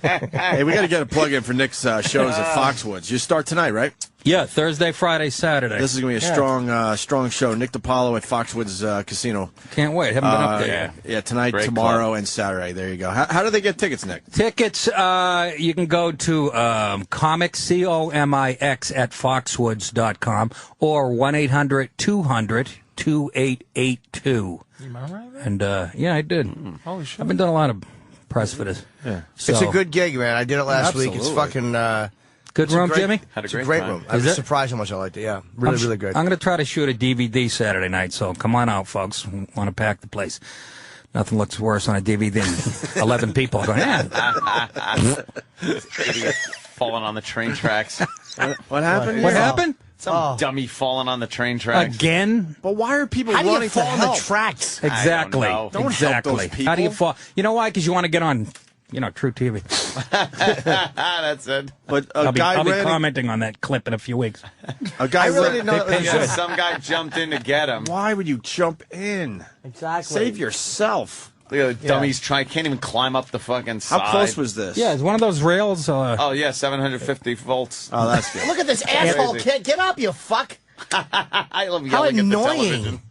Hey, we got to get a plug in for Nick's shows at Foxwoods. You start tonight, right? Yeah, Thursday, Friday, Saturday. This is going to be a strong show. Nick DiPaolo at Foxwoods Casino. Can't wait. Haven't been up there yet. Yeah, tonight, Great tomorrow, club. and Saturday. There you go. How do they get tickets, Nick? Tickets, you can go to comics, COMIX, at foxwoods.com or 1-800-200-2882. Am I right? And, yeah, I did. Holy shit. I've been doing a lot of press for this. Yeah. It's a good gig, man. I did it last week. It's fucking... Good room, Jimmy? Had a It's a great great time. room. I was surprised how much I liked it. Yeah, really good. I'm going to try to shoot a DVD Saturday night, so come on out, folks. We want to pack the place. Nothing looks worse on a DVD than 11 people going, Idiot falling on the train tracks. What happened? What happened? Some dummy falling on the train tracks. Again? But why are people How do running you fall to on help? the tracks? Exactly. I don't know. Don't help those Exactly. How do you people. fall? You know why? Because you want to get on, True TV. That's it. But I'll be ran commenting on that clip in a few weeks. a guy I really ran- didn't know that was Yeah, some guy jumped in to get him. Why would you jump in? Exactly. Save yourself. Look at the dummies can't even climb up the fucking side. How close was this? Yeah, it's one of those rails. Oh, yeah, 750 volts. Oh, that's good. Look at this asshole Crazy. kid. Get up, you fuck. I love How yelling annoying. at the television.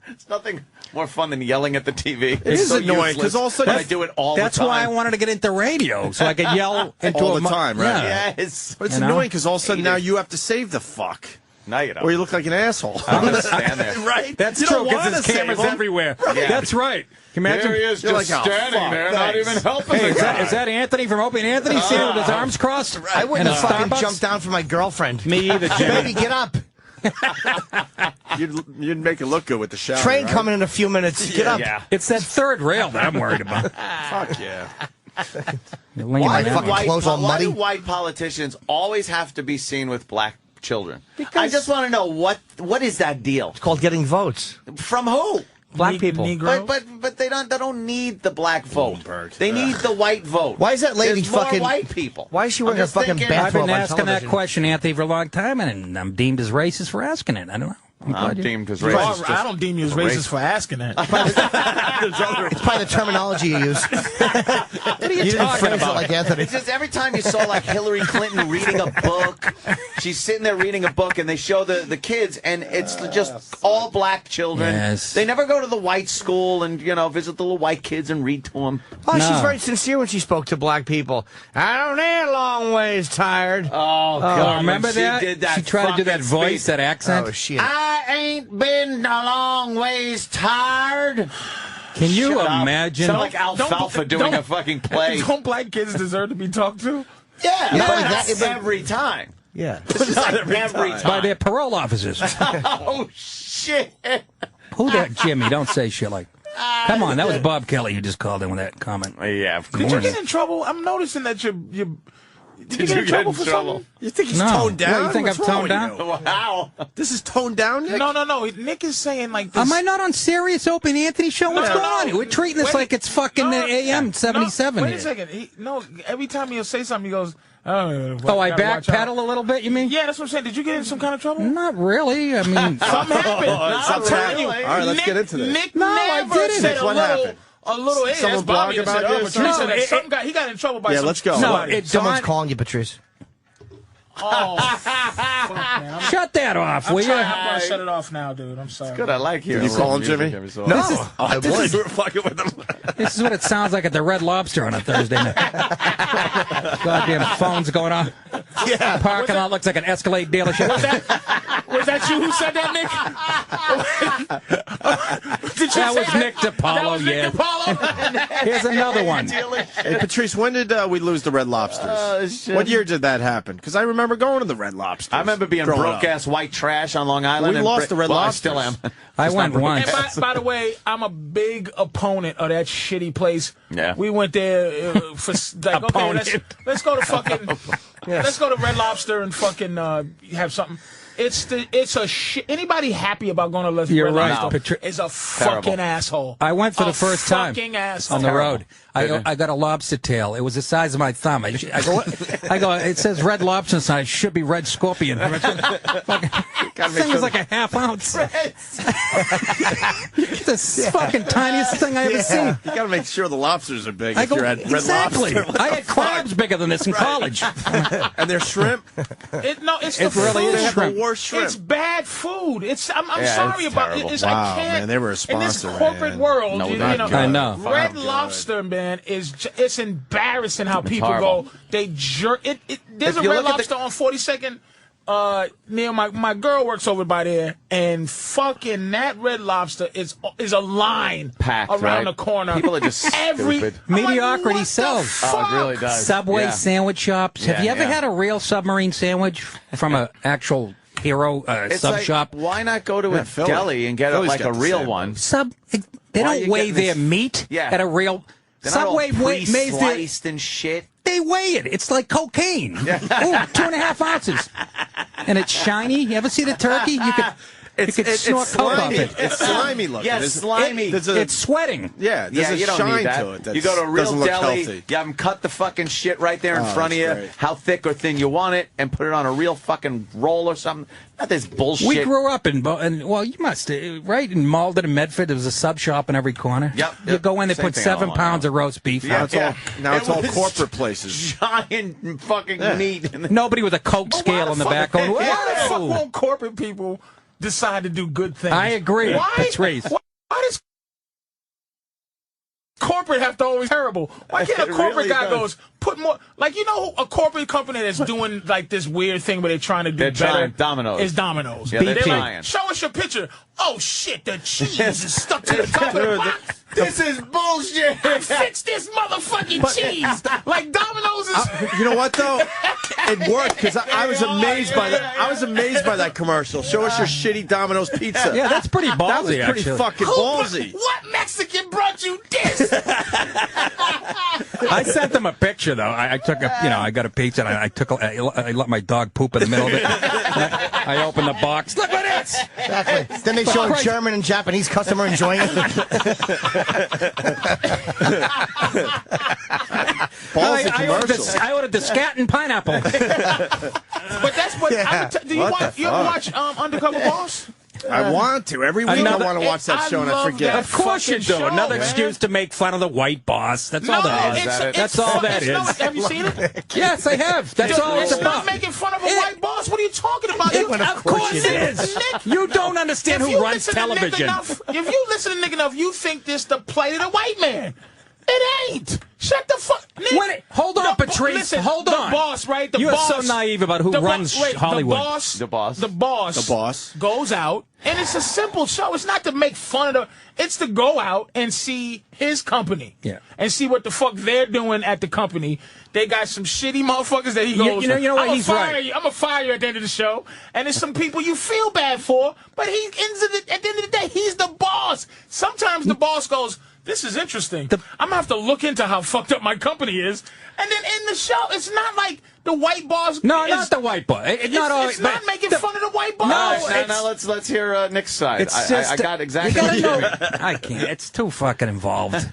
It's nothing more fun than yelling at the TV. It is annoying, 'cause all of a sudden- I do it all the time. That's why I wanted to get into radio, so I could yell into All a the time, right? Yeah. Yes. But it's You know? annoying because all of a sudden Hate now it. you have to save the fuck. No, you don't. Or you look like an asshole. I'm going to stand there. Right? That's You true, don't because wanna there's save cameras them. everywhere. Yeah. That's right. Can you imagine? There he is, You're just like, oh, standing fuck, there, not thanks. even helping Hey, the guy. is that Anthony from Opie and Anthony standing with his arms crossed? I wouldn't In a have fucking Starbucks? jumped down for my girlfriend. Me either, Jimmy. Baby, get up. You'd make it look good with the shower. Train right? coming in a few minutes. Get up. Yeah. It's that third rail that I'm worried about. Fuck yeah. You're leaning Why on that fucking one. clothes all why muddy? do white politicians always have to be seen with black children? Because- I just want to know what is that deal? It's called getting votes. From who? Black people. Negro. But they don't need the black vote. Bloomberg. They need the white vote. Why is that lady There's more fucking- white people? Why is she I'm wearing a just fucking thinking- bathrobe? I've been on asking that television? question, Anthony, for a long time, and I'm deemed as racist for asking it. I don't know. I'm deemed as Oh, racist. I don't deem you as racist for asking that. It's probably the terminology you use. What are you You didn't talking phrase it about? like Anthony. It's just every time you saw like Hillary Clinton reading a book, she's sitting there reading a book, and they show the kids, and it's just all black children. Yes. They never go to the white school and visit the little white kids and read to them. Oh, No. she's very sincere when she spoke to black people. I don't need a long ways tired. Oh God! remember when that? She did that. She tried to do that fucking voice, speech. that accent. Oh, shit. I ain't been a long ways tired. Can you Shut up. imagine? Sound like Alfalfa doing a fucking play. Don't black kids deserve to be talked to? Yeah, Yeah, but like that's that- every time. Yeah. It's just like every by time. their parole officers. Oh shit! Who that, Jimmy? Don't say shit like. Come on, that was Bob Kelly who just called in with that comment. Yeah, of Did you course. get in trouble? I'm noticing that you Did you you get in get trouble in for trouble? something? You think he's No. toned down? What, you think What's I'm wrong toned with down? you? Wow. This is toned down, Nick? No. Nick is saying like this. Am I not on Sirius Opie and Anthony show? What's No, going no. on? We're treating this Wait. like it's fucking No, AM 77 Wait here. a second. Every time he'll say something, he goes, oh, I gotta watch out. backpedal a little bit, you mean? Yeah, that's what I'm saying. Did you get in some kind of trouble? Not really. I mean, Something happened. I'm something telling you. happened. All right, let's Nick, get into this. Nick No, I never didn't. said Nick, a what little. happened? Hey, Someone that's Bobby blog that said, about you or Patrice something? said some guy, he got in trouble by Yeah, some let's go. no, somebody. it Someone's dawned. calling you, Patrice. Oh, fuck, man. Shut that off, will you? I'm going to shut it off now, dude. I'm sorry. Good, I like hearing Did you call him, music Jimmy? every so No, often. I This is, would. we're fucking with him. This is what it sounds like at the Red Lobster on a Thursday night. Goddamn phones going on. Yeah. Parking lot looks like an Escalade dealership. Was that you who said that, Nick? Did you That say was Nick That DiPaolo, was Nick yeah. DiPaolo? Here's another one. Hey, Patrice, when did we lose the Red Lobsters? Shit. What year did that happen? Because I remember going to the Red Lobsters. I remember being growing broke up. ass white trash on Long Island. We and lost the Red well, Lobsters. I still am. I went not once. And by the way, I'm a big opponent of that shitty place. Yeah. We went there for like, okay, Opponent. let's go to fucking, let's go to Red Lobster and fucking have something. It's a shit. Anybody happy about going to You're Red right, Lobster Patri- is a fucking asshole. I went for the first time fucking asshole. on the road. I got a lobster tail. It was the size of my thumb. I go. It says red lobster sign. It should be red scorpion. This thing was like a half ounce. The fucking tiniest thing I ever seen. You got to make sure the lobsters are big. If you're at Red exactly. Lobster. I had crabs bigger than this in college. And they're shrimp. It's It the really food. is They have the worst shrimp. It's bad food. I'm Yeah, sorry it's about terrible. it. Wow, I can't. man, they were a sponsor, in this corporate man. world. No, you not know, good. I know. Red Lobster, man, it's embarrassing how people horrible. go. They jerk. There's If a you Red look at Lobster on 42nd. Neil, my girl works over by there, and fucking that Red Lobster is a line Packed, around right? the corner. People are just stupid. I'm like, Mediocrity what the sells. fuck? Oh, it really does. Subway Yeah. sandwich shops. Have Yeah, you ever yeah. had a real submarine sandwich from an actual hero It's sub like, shop? why not go to a Philly. deli and get Philly's like got a the real same one? They Why are don't you weigh getting their this- meat Yeah. at a real They're not all Subway weighs their, pre-sliced and shit. they weigh it. It's like cocaine. Ooh, 2.5 ounces. And it's shiny. You ever see the turkey? You could snort coke off slimy. it. It's slimy looking. Yeah, There's- slimy. There's a, It's sweating. yeah, there's Yeah, a you don't shine need that. to it. That You go to a real doesn't look deli, healthy. you have them cut the fucking shit right there in Oh, front of you, that's great. how thick or thin you want it, and put it on a real fucking roll or something. Not this bullshit. We grew up in, well, you must, right? In Malden and Medford, there was a sub shop in every corner. Yep, You yep. go in, they Same put thing 7 all pounds along. of roast beef. Now it's all It was corporate places. giant fucking meat. In the- Nobody with a coke But why scale the on the fuck- back going, Why the fuck whoa! won't corporate people decide to do good things? I agree. Why? Patrice. Why does corporate have to always be terrible? Why can't a It corporate really guy does. goes put more? Like, you know, a corporate company that's doing like this weird thing where they're trying to do They're better. trying Domino's. Is Domino's. Yeah, they're They're trying. like, show us your picture. Oh shit, the cheese is stuck to the top of the box. This is bullshit. Fix this motherfucking cheese. Like Domino's is. You know what though? It worked because I was amazed by that. I was amazed by that commercial. Show us your shitty Domino's pizza. Yeah, that's pretty ballsy, That was pretty actually. fucking ballsy. What Mexican brought you this? I sent them a picture, though. I took a, I got a pizza, and I let my dog poop in the middle of it. I opened the box. Look at this! Exactly. Then they show a German and Japanese customer enjoying it. Ballsy commercial. I ordered the scat and pineapple. But that's what. Do you What watch? the You ever fuck? watch Undercover Boss? I want to. Every week I Another- want to watch that I show and I love forget. that Of course you do. fucking show, Another man. excuse to make fun of the white boss. That's all that is. That's all that no, is. have you seen it? Yes, I have. That's all it's It's not about. making fun of a white boss. What are you talking about? Of course it is. You don't understand If who you runs listen to Nick television. enough, if you listen to Nick enough, you think this the plight of the white man. It ain't. Shut the fuck. Nick, Hold on, the- Patrice. Listen, Hold the on. boss, right? The You're boss. so naive about who the bo- runs wait, Hollywood. The boss. The boss goes out, and it's a simple show. It's not to make fun of it's to go out and see his company. Yeah. And see what the fuck they're doing at the company. They got some shitty motherfuckers that he goes, You know what? He's right. I'm going to fire you at the end of the show. And there's some people you feel bad for, but he ends it at the end of the day, he's the boss. Sometimes the boss goes, this is interesting. I'm going to have to look into how fucked up my company is. And then in the show, it's not like the white boss. No, not the white boss. It's not always. It's not making fun of the white boss. No, Now let's hear Nick's side. It's just I got exactly You what gotta you know. mean. I can't. It's too fucking involved.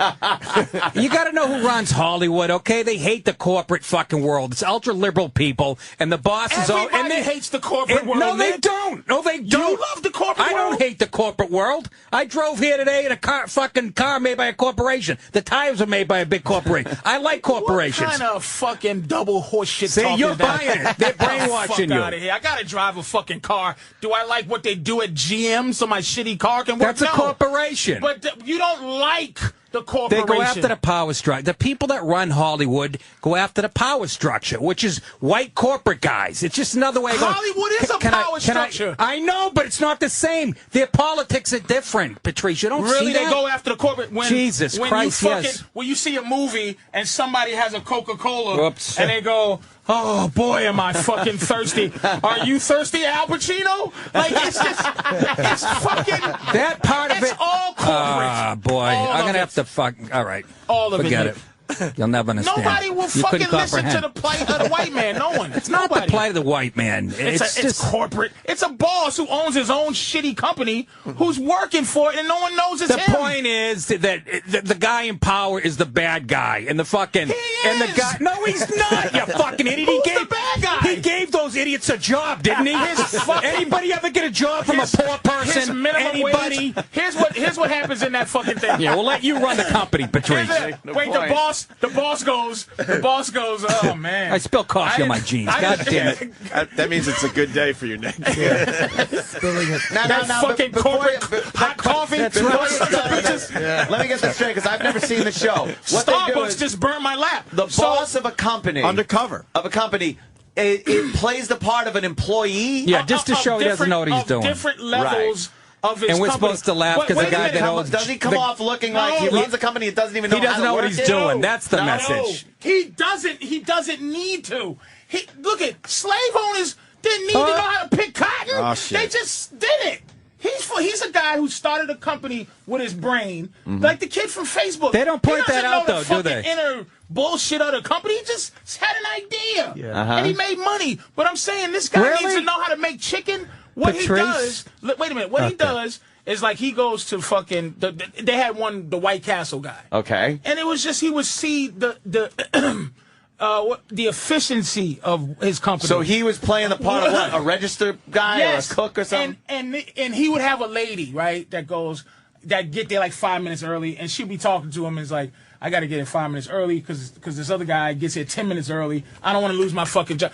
You got to know who runs Hollywood. Okay, they hate the corporate fucking world. It's ultra liberal people, and the boss is all. Everybody And they hates the corporate world. No, they Nick. don't. No, they don't. You love the corporate I world? don't hate the corporate world. I drove here today in a fucking car made by a corporation. The tires are made by a big corporation. I like corporations. What kind of fucking double horse shit See, talk you're is that? buying it. They're brainwashing you. Out of here. I gotta drive a fucking car. Do I like what they do at GM so my shitty car can work? That's a No. corporation. But you don't like the They corporation. go after the power structure. The people that run Hollywood go after the power structure, which is white corporate guys. It's just another way of going. Hollywood is a power structure. I know, but it's not the same. Their politics are different, Patrice. You don't Really, see they that? go after the corporate. When, Jesus when Christ, you fucking, yes. When you see a movie and somebody has a Coca-Cola, Whoops. and they go, "Oh boy, am I fucking thirsty? Are you thirsty, Al Pacino?" Like it's just, it's fucking. That part of It's it. all corporate. Ah, boy. All I'm of going to it. have to fuck. All right. All of Forget it. it. You'll never understand. Nobody will fucking listen to the plight of the white man. No one. It's not the plight of the white man. It's corporate. It's a boss who owns his own shitty company who's working for it, and no one knows it's him. The point is that the guy in power is the bad guy, and the fucking and the guy. No, he's not. You fucking idiot. Who's the bad guy? He gave those idiots a job, didn't he? Anybody ever get a job from a poor person? Anybody? Here's what happens in that fucking thing. Yeah, we'll let you run the company, Patrice. The boss goes, oh man. I spilled coffee on my jeans. God damn it. That means it's a good day for you, Nick. Spilling it. Fucking hot coffee. Let me get this straight, because I've never seen the show. What Starbucks just burned my lap. The boss of a company. Undercover. Of a company. It plays the part of an employee. Yeah, just to show he doesn't know what he's doing. Different levels. Of his and we're company. supposed to laugh because the guy that owns... Does he come off looking like he runs a company and doesn't even know he doesn't know what he's doing. That's the message. He doesn't need to. Look at slave owners didn't need to know how to pick cotton. Oh, shit. They just did it. He's a guy who started a company with his brain, like the kid from Facebook. They don't point that out, though, do they? Inner bullshit of the company. He just had an idea, and he made money. But I'm saying this guy needs to know how to make chicken. What Patrice? he does, wait a minute. What he does is like he goes to fucking. They had the White Castle guy. Okay. And it was just he would see the efficiency of his company. So he was playing the part of what? A register guy or a cook or something? And he would have a lady, right, that get there like 5 minutes early, and she'd be talking to him and it's like, I got to get in 5 minutes early because this other guy gets here 10 minutes early. I don't want to lose my fucking job.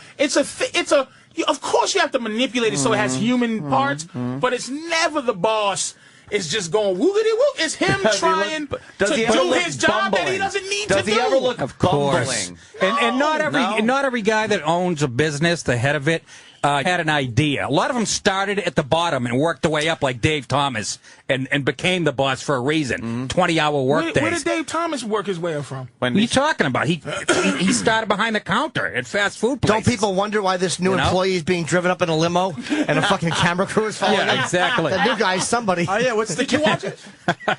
Of course you have to manipulate it so it has human parts, but it's never the boss. It's just going woogity woo. It's him trying to do his job that he doesn't need to do. Does he ever look bumbling? And not every guy that owns a business, the head of it, had an idea. A lot of them started at the bottom and worked their way up like Dave Thomas and became the boss for a reason. 20-hour work days. Where did Dave Thomas work his way up from? What are you talking about? He started behind the counter at fast food places. Don't people wonder why this new employee is being driven up in a limo and a fucking camera crew is following him? Exactly. The new guy's somebody. Oh, yeah, what's the... Did you watch it?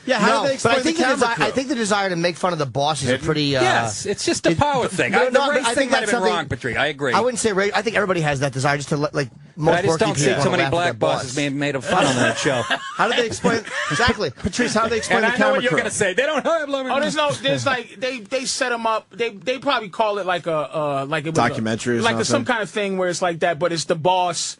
Yeah, how do they explain the camera crew? I think the desire to make fun of the boss is a pretty... yes, it's just a power thing. The race thing might have been wrong, Patrice. I agree. I wouldn't say race. I think everybody has that desire just to like... But I just don't see too many black bosses being made of fun on that show. How do they explain... Exactly. Patrice, how do they explain the camera crew? I know what you're going to say. They don't have... There's like... They set them up... They probably call it like a... like it was documentary or something? Like some kind of thing where it's like that, but it's the boss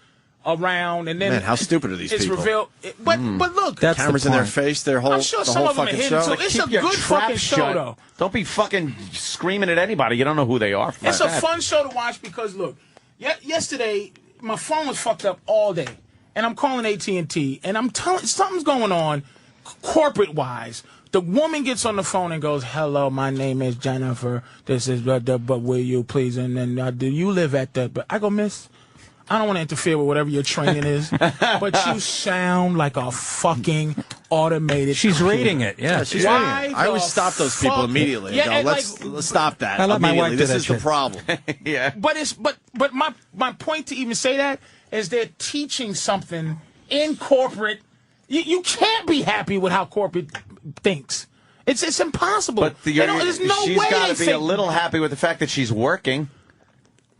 around, and then... Man, how stupid are these people? It's revealed... But look... That's cameras in their face, their whole... I'm sure some of them are hidden, too. It's a good fucking show, though. Don't be fucking screaming at anybody. You don't know who they are. It's a fun show to watch because, look, yesterday... My phone was fucked up all day, and I'm calling AT&T, and I'm telling something's going on, corporate-wise. The woman gets on the phone and goes, "Hello, my name is Jennifer. This is but will you please?" And then do you live at the? But I go, "Miss, I don't want to interfere with whatever your training is, but you sound like a fucking automated." She's computer. Reading it. Yeah, she's reading it. I always stop those people immediately. Yeah, and go, let's stop that. I let my wife do This that is the shit. problem. Yeah. But my point to even say that is they're teaching something in corporate. You can't be happy with how corporate thinks. It's impossible. But there's no she's way got to be a little happy with the fact that she's working.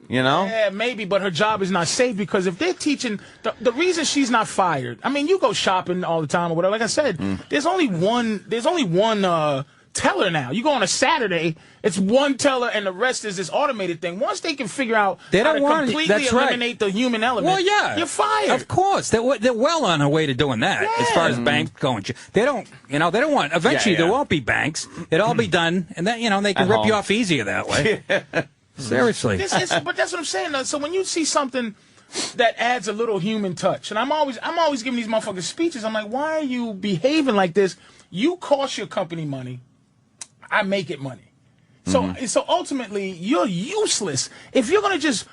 You know? Yeah, maybe, but her job is not safe because if they're teaching, the reason she's not fired. I mean, you go shopping all the time or whatever. Like I said, there's only one teller now. You go on a Saturday, it's one teller, and the rest is this automated thing. Once they can figure out how to completely eliminate the human element, well, yeah, you're fired. Of course, they're well on their way to doing that. Yeah. As far as banks going, they don't want. Eventually, there won't be banks. It'll all be done, and then they can rip you off easier that way. Seriously. But that's what I'm saying. So when you see something that adds a little human touch, and I'm always giving these motherfuckers speeches. I'm like, why are you behaving like this? You cost your company money. I make it money. So ultimately, you're useless. If you're going to just,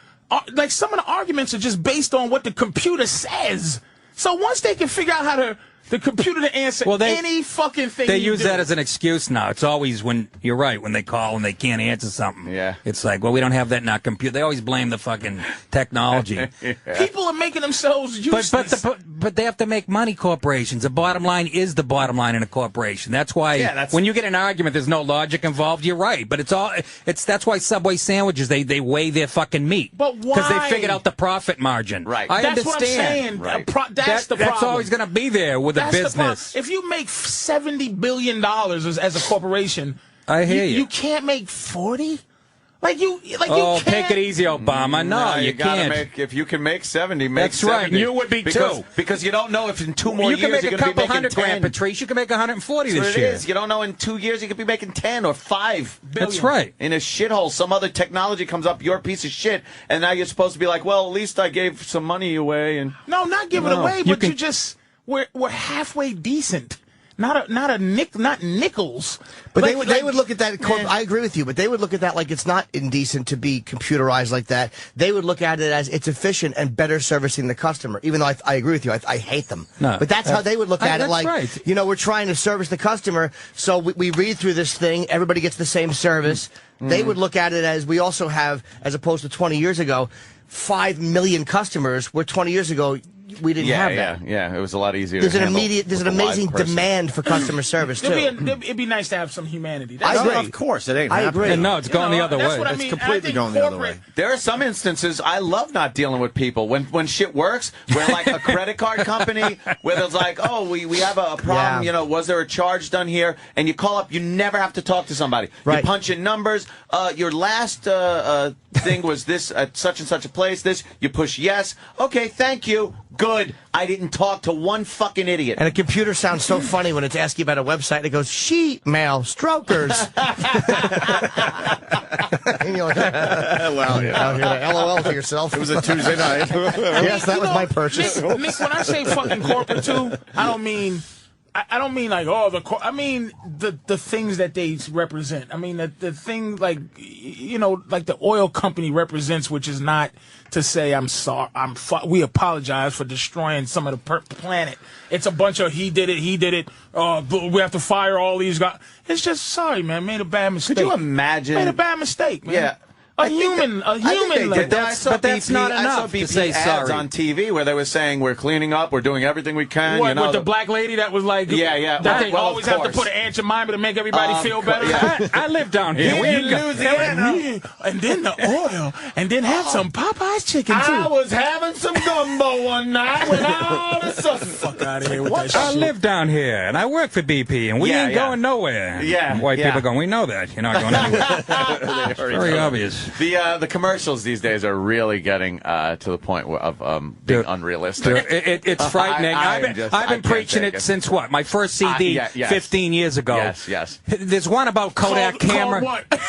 some of the arguments are just based on what the computer says. So once they can figure out how to the computer to answer any fucking thing. They you use do. that as an excuse now. It's always when you're right when they call and they can't answer something. Yeah. It's like, well, we don't have that in our computer. They always blame the fucking technology. People are making themselves useless. But they have to make money. Corporations. The bottom line is the bottom line in a corporation. That's why when you get an argument, there's no logic involved. You're right, but that's why Subway sandwiches they weigh their fucking meat. But why? Because they figured out the profit margin. Right. I That's understand. what I'm saying. Right. That's the problem. That's always going to be there with a business. If you make $70 billion as a corporation, I hear you. You can't make 40. You can't. Take it easy, Obama. No, you gotta can't. If you can make 70, make That's 70. right. You would be too. Because you don't know if in 2 more you can years make you're a going to be couple making hundred 10. grand, Patrice. You can make 140 That's this what year. it is. You don't know in 2 years you could be making 10 or 5 billion. That's right. In a shithole, some other technology comes up, you're a piece of shit, and now you're supposed to be like, well, at least I gave some money away. And No, not give it away, but you just we're halfway decent. Not nickels. But they would look at that. I agree with you, but they would look at that like it's not indecent to be computerized like that. They would look at it as it's efficient and better servicing the customer. Even though I agree with you, I hate them. No, but that's how they would look at it. Like, right. we're trying to service the customer, so we read through this thing. Everybody gets the same service. They would look at it as we also have, as opposed to 20 years ago, 5 million customers. Where 20 years ago we didn't have that. Yeah, it was a lot easier. There's to an handle there's an with a live amazing person. demand for customer service too. It'd be nice to have some humanity. I agree. Of course, it ain't. I happening. agree. And no, it's going the other that's way. what I It's mean. completely I think going the other way. There are some instances I love not dealing with people when shit works. Where like a credit card company, where there's like, oh, we have a problem. Yeah. Was there a charge done here? And you call up, you never have to talk to somebody. Right. You punch in numbers. Your last thing was this at such and such a place. This you push yes. Okay, thank you. Good. I didn't talk to one fucking idiot. And a computer sounds so funny when it's asking about a website. It goes, sheet mail, strokers. And you're like, Well, yeah. LOL to yourself. It was a Tuesday night. Yes, that was my purchase. Nick, when I say fucking corporate too, I don't mean like I mean the things that they represent. I mean the thing like like the oil company represents, which is not to say I'm sorry. We apologize for destroying some of the planet. It's a bunch of he did it. We have to fire all these guys. It's just sorry, man. Made a bad mistake. Could you imagine? Made a bad mistake, man. Yeah. A human. But that's not enough to say ads sorry. on TV where they were saying we're cleaning up, we're doing everything we can. With the black lady that was like, Yeah. that they Well, of always have to course. put an Aunt Jemima to make everybody feel better. yeah. I live down here. You in Louisiana. And then the oil, and then have some Popeye's chicken too. I was having some gumbo one night when all the Fuck out of here with that I shit. live down here, and I work for BP, and we ain't going nowhere. Yeah, White yeah. people going, we know that. You're not going anywhere. It's very obvious. The commercials these days are really getting to the point of being Dude, unrealistic. It's frightening. I've been preaching can't it take since what? My first CD yes. 15 years ago. Yes. There's one about Kodak camera. Called what?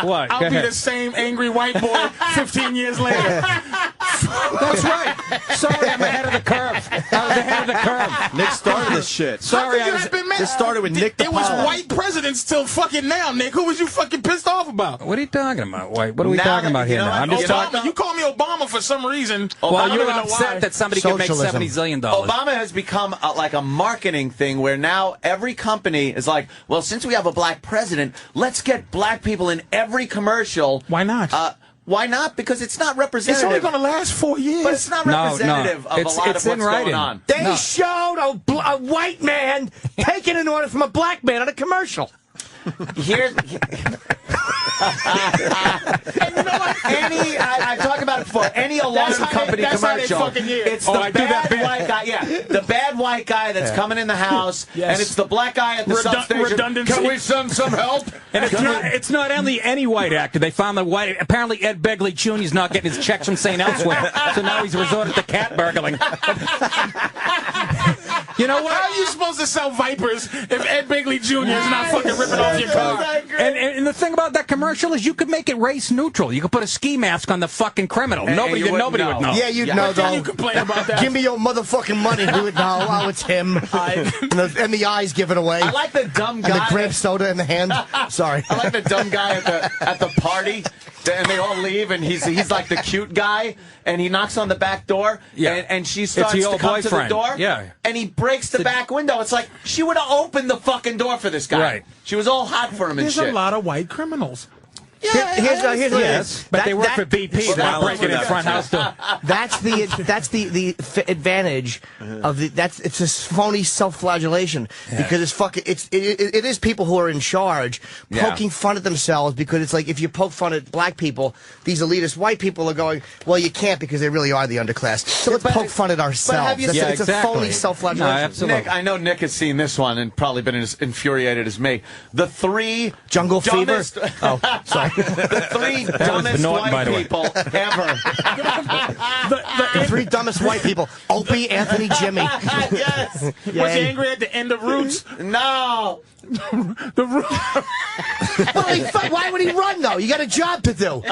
Oh, what? I'll Go be ahead. the same angry white boy 15 years later. That's right. Sorry, I'm ahead of the curve. I was ahead of the curve. Nick started this shit. Sorry, I was. This started with Nick There was DiPaolo. white presidents till fucking now, Nick. Who was you fucking pissed off about? What are you talking about, White? What are we Now talking that- about here you know now? what? I'm just talking. Obama. You call me Obama for some reason. Well, I don't you're even know upset why. that somebody can make Socialism. $70 zillion. Obama has become like a marketing thing where now every company is like, well, since we have a black president, let's get black people in every commercial. Why not? Why not? Because it's not It's representative. only going to last 4 years. But it's not No, representative of it's- a lot it's of in what's writing. going on. They showed a white man taking an order from a black man on a commercial. Here's I've talked about it before. Any alarm company that's how they commercial, fucking hear. it's Oh, the I do that bad bit. white guy. Yeah, the bad white guy that's coming in the house, Yes. and it's the black guy at the substation. redundancy. Can we send some help? And it's not only any white actor. They found the white. Apparently, Ed Begley Jr. is not getting his checks from St. Elsewhere, so now he's resorted to cat burgling. You know what? How are you supposed to sell Vipers if Ed Begley Jr. is not fucking ripping off your car? And the thing about that commercial is you could make it race neutral. You could put a ski mask on the fucking criminal. Nobody you would wouldn't know. Yeah, you'd know, Then though. you complain about that. Give me your motherfucking money. We would know. Oh, it's him. And the eyes given away. I like the dumb guy. And the grape soda in the hand. Sorry. I like the dumb guy at the party. And they all leave, and he's like the cute guy, and he knocks on the back door, and she starts to come to the door, and he breaks the back window. It's like, she would have opened the fucking door for this guy. Right. She was all hot for him and shit. There's a lot of white criminals. Yeah, here's what it is. But they work for BP. They're not breaking in front house door. That's the advantage of it's this phony self-flagellation because it's fucking it is people who are in charge poking fun at themselves because it's like if you poke fun at black people, these elitist white people are going, well, you can't because they really are the underclass. So let's poke fun at ourselves. It's a phony self-flagellation. No, absolutely. Nick, I know Nick has seen this one and probably been as infuriated as me. The three Jungle dumbest, Fever. Oh, sorry. The three dumbest white people ever. The three dumbest white people: Opie, Anthony, Jimmy. Yes. Was he angry at the end of Roots? No. Why would he run though? You got a job to do.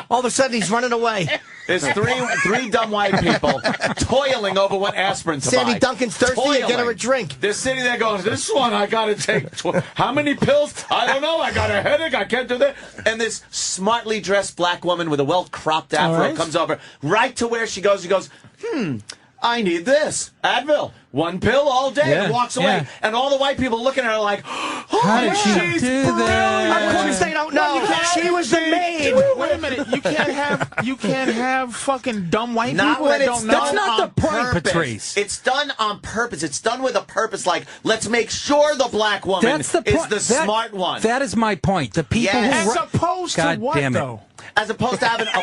All of a sudden, he's running away. There's three dumb white people toiling over what aspirin to buy. Sandy Duncan's thirsty and get her a drink. They're sitting there going, this one I gotta take. How many pills? I don't know. I got a headache. I can't do that. And this smartly dressed black woman with a well-cropped afro comes over right to where she goes. She goes, I need this. Advil. One pill all day. And walks away. And all the white people looking at her like, how did she do that? Of course they don't know. She was the maid. Wait a minute. You can't have fucking dumb white people that don't know. That's not the point, Patrice. It's done on purpose. It's done with a purpose. Like, let's make sure the black woman is the smart one. That is my point. The people who as opposed to what though? As opposed to having a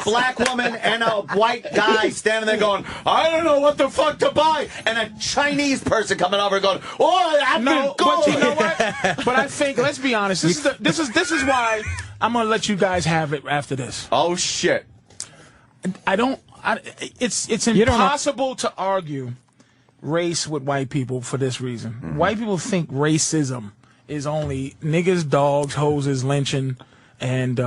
black woman and a white guy standing there going, I don't know what the fuck to buy, and a Chinese person coming over and going, oh, I've been but you know what? But I think, let's be honest, this is why I'm gonna let you guys have it after this. Oh shit! It's impossible to argue race with white people for this reason. White people think racism is only niggas, dogs, hoses, lynching, and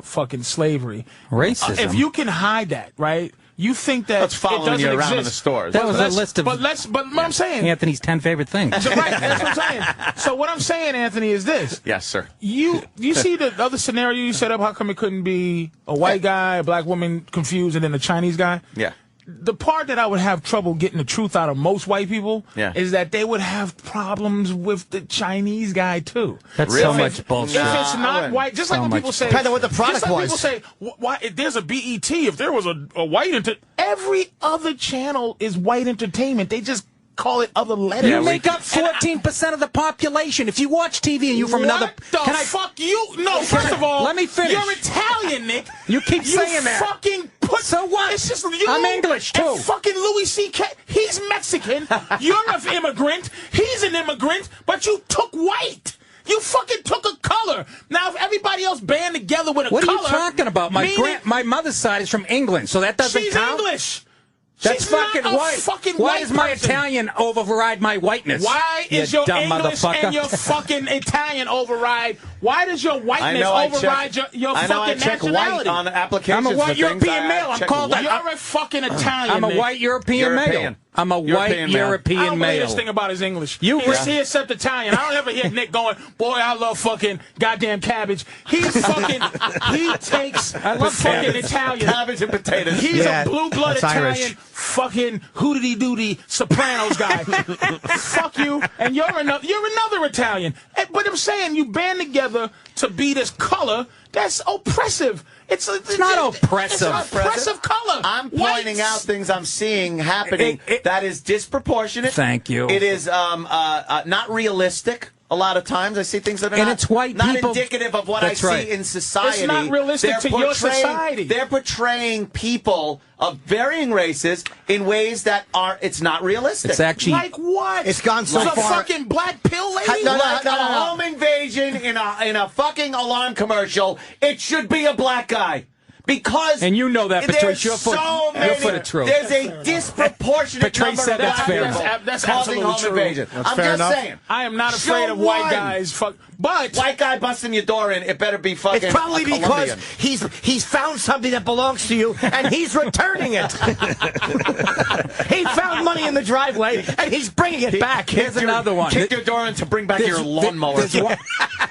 fucking slavery. Racism. If you can hide that, right? You think that that's following you around in the stores. That was a list of. But what I'm saying, Anthony's 10 favorite things. That's right. That's what I'm saying. So what I'm saying, Anthony, is this. Yes, sir. You see the other scenario you set up? How come it couldn't be a white guy, a black woman confused, and then a Chinese guy? Yeah. The part that I would have trouble getting the truth out of most white people is that they would have problems with the Chinese guy too. That's so much bullshit. If it's not white, just like when people say, depending on what the product was. People say, why? If there's a BET, if there was a white every other channel is white entertainment. They just call it other letters. You make up 14% of the population. If you watch TV and you're from another... Can I fuck you? No, first of all, let me finish. You're Italian, Nick. You keep saying that. Fucking put, so what? It's just you. I'm English, too. And fucking Louis C.K. He's Mexican. You're an immigrant. He's an immigrant. But you took white. You fucking took a color. Now, if everybody else band together with a color... What are you talking about? My mother's side is from England, so that doesn't count? She's English. That's She's fucking not a white. Fucking Why white does my person. Italian override my whiteness? Why is your dumb English and your fucking Italian override? Why does your whiteness override your fucking nationality? White on applications. I'm a white European male. I'm called You're a fucking Italian. I'm a white European male. I'm a white European I don't male. believe this thing about his English. He except Italian. I don't ever hear Nick going, boy, I love fucking goddamn cabbage. He's fucking, he takes fucking Italian. Cabbage and potatoes. He's a blue-blood Italian Irish. fucking hoodity-doody Sopranos guy. Fuck you. And you're another Italian. But I'm saying you band together to be this color that's oppressive. It's not oppressive. It's an oppressive color. I'm pointing out things I'm seeing happening that is disproportionate. Thank you. It is not realistic. A lot of times I see things that are not indicative of what I see in society. It's not realistic to your society. They're portraying people of varying races in ways that it's not realistic. It's actually... Like what? It's gone so far. far. A fucking black pill lady? Like a home invasion in a fucking alarm commercial. It should be a black guy. Because and you know that, Patrice. Your foot of truth. There's a disproportionate Patrice number said of black people that's causing home invasion. I'm just saying. I am not afraid of white guys. But white guy busting your door in, it better be fucking. It's probably because he's found something that belongs to you and he's returning it. He found money in the driveway and he's bringing it back. Here's another one. Kick your door in to bring back your lawnmower.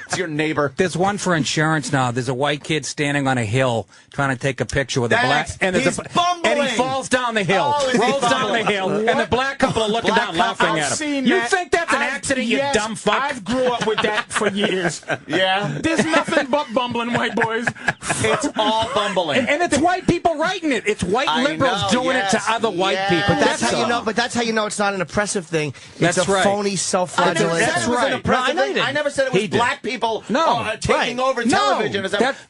It's your neighbor. There's one for insurance now. There's a white kid standing on a hill trying to take a picture with a black, and he's bumbling. and he falls down the hill, rolls down the hill, and the black couple are looking down, laughing at him. You think that's an accident, you dumb fuck? I've grew up with that for years. Yeah. There's nothing but bumbling white boys. It's all bumbling. And it's white people writing it. It's white liberals doing it to other white people. But that's how you know. But that's how you know it's not an oppressive thing. It's That's a right. phony self-flagellation. That's right. I never said it was black people taking over television.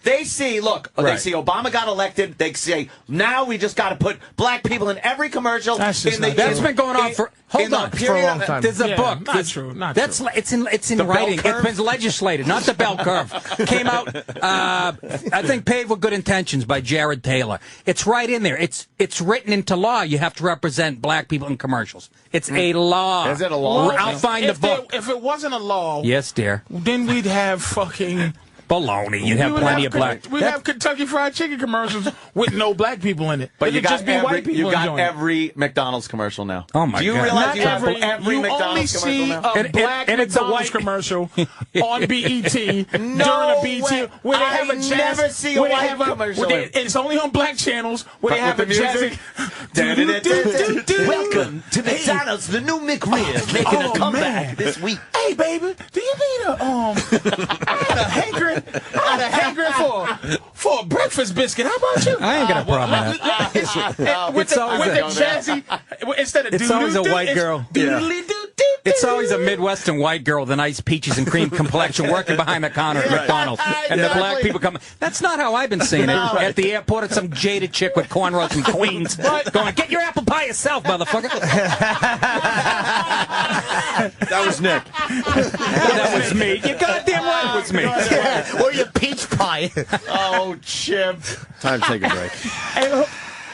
They see, they see Obama got elected. They say, now we just got to put black people in every commercial. That's been going on for a long time. There's a book. Not true. It's in writing. It's been legislated, not the bell curve. Came out, I think, Paved with Good Intentions by Jared Taylor. It's right in there. It's written into law. You have to represent black people in commercials. It's a law. Is it a law? I'll find the book. If it wasn't a law, yes, dear, then we'd have fucking baloney. You'd have plenty of black. We'd have Kentucky Fried Chicken commercials with no black people in it. But you got just be white people every McDonald's commercial now. Oh my God! Do you realize you have every McDonald's commercial see now? a black and it's a McDonald's white commercial on BET during a BET where they have a jazz. Never see a white commercial. It's only on black channels where they have a jazz. Welcome to McDonald's, the new McRib, making a comeback this week. Hey, baby, do you need a I had a hankering for a breakfast biscuit. How about you? I ain't got a problem with that. With the jazzy, instead of it's always a white girl. It's always a Midwestern white girl with a nice peaches and cream complexion working behind the counter at McDonald's. And the black people come. That's not how I've been seeing it. At the airport, it's some jaded chick with cornrows from Queens going, get your apple pie yourself, motherfucker. That was Nick. That was me. You goddamn right it was me. Or your peach pie. Oh, Chip. Time to take a break.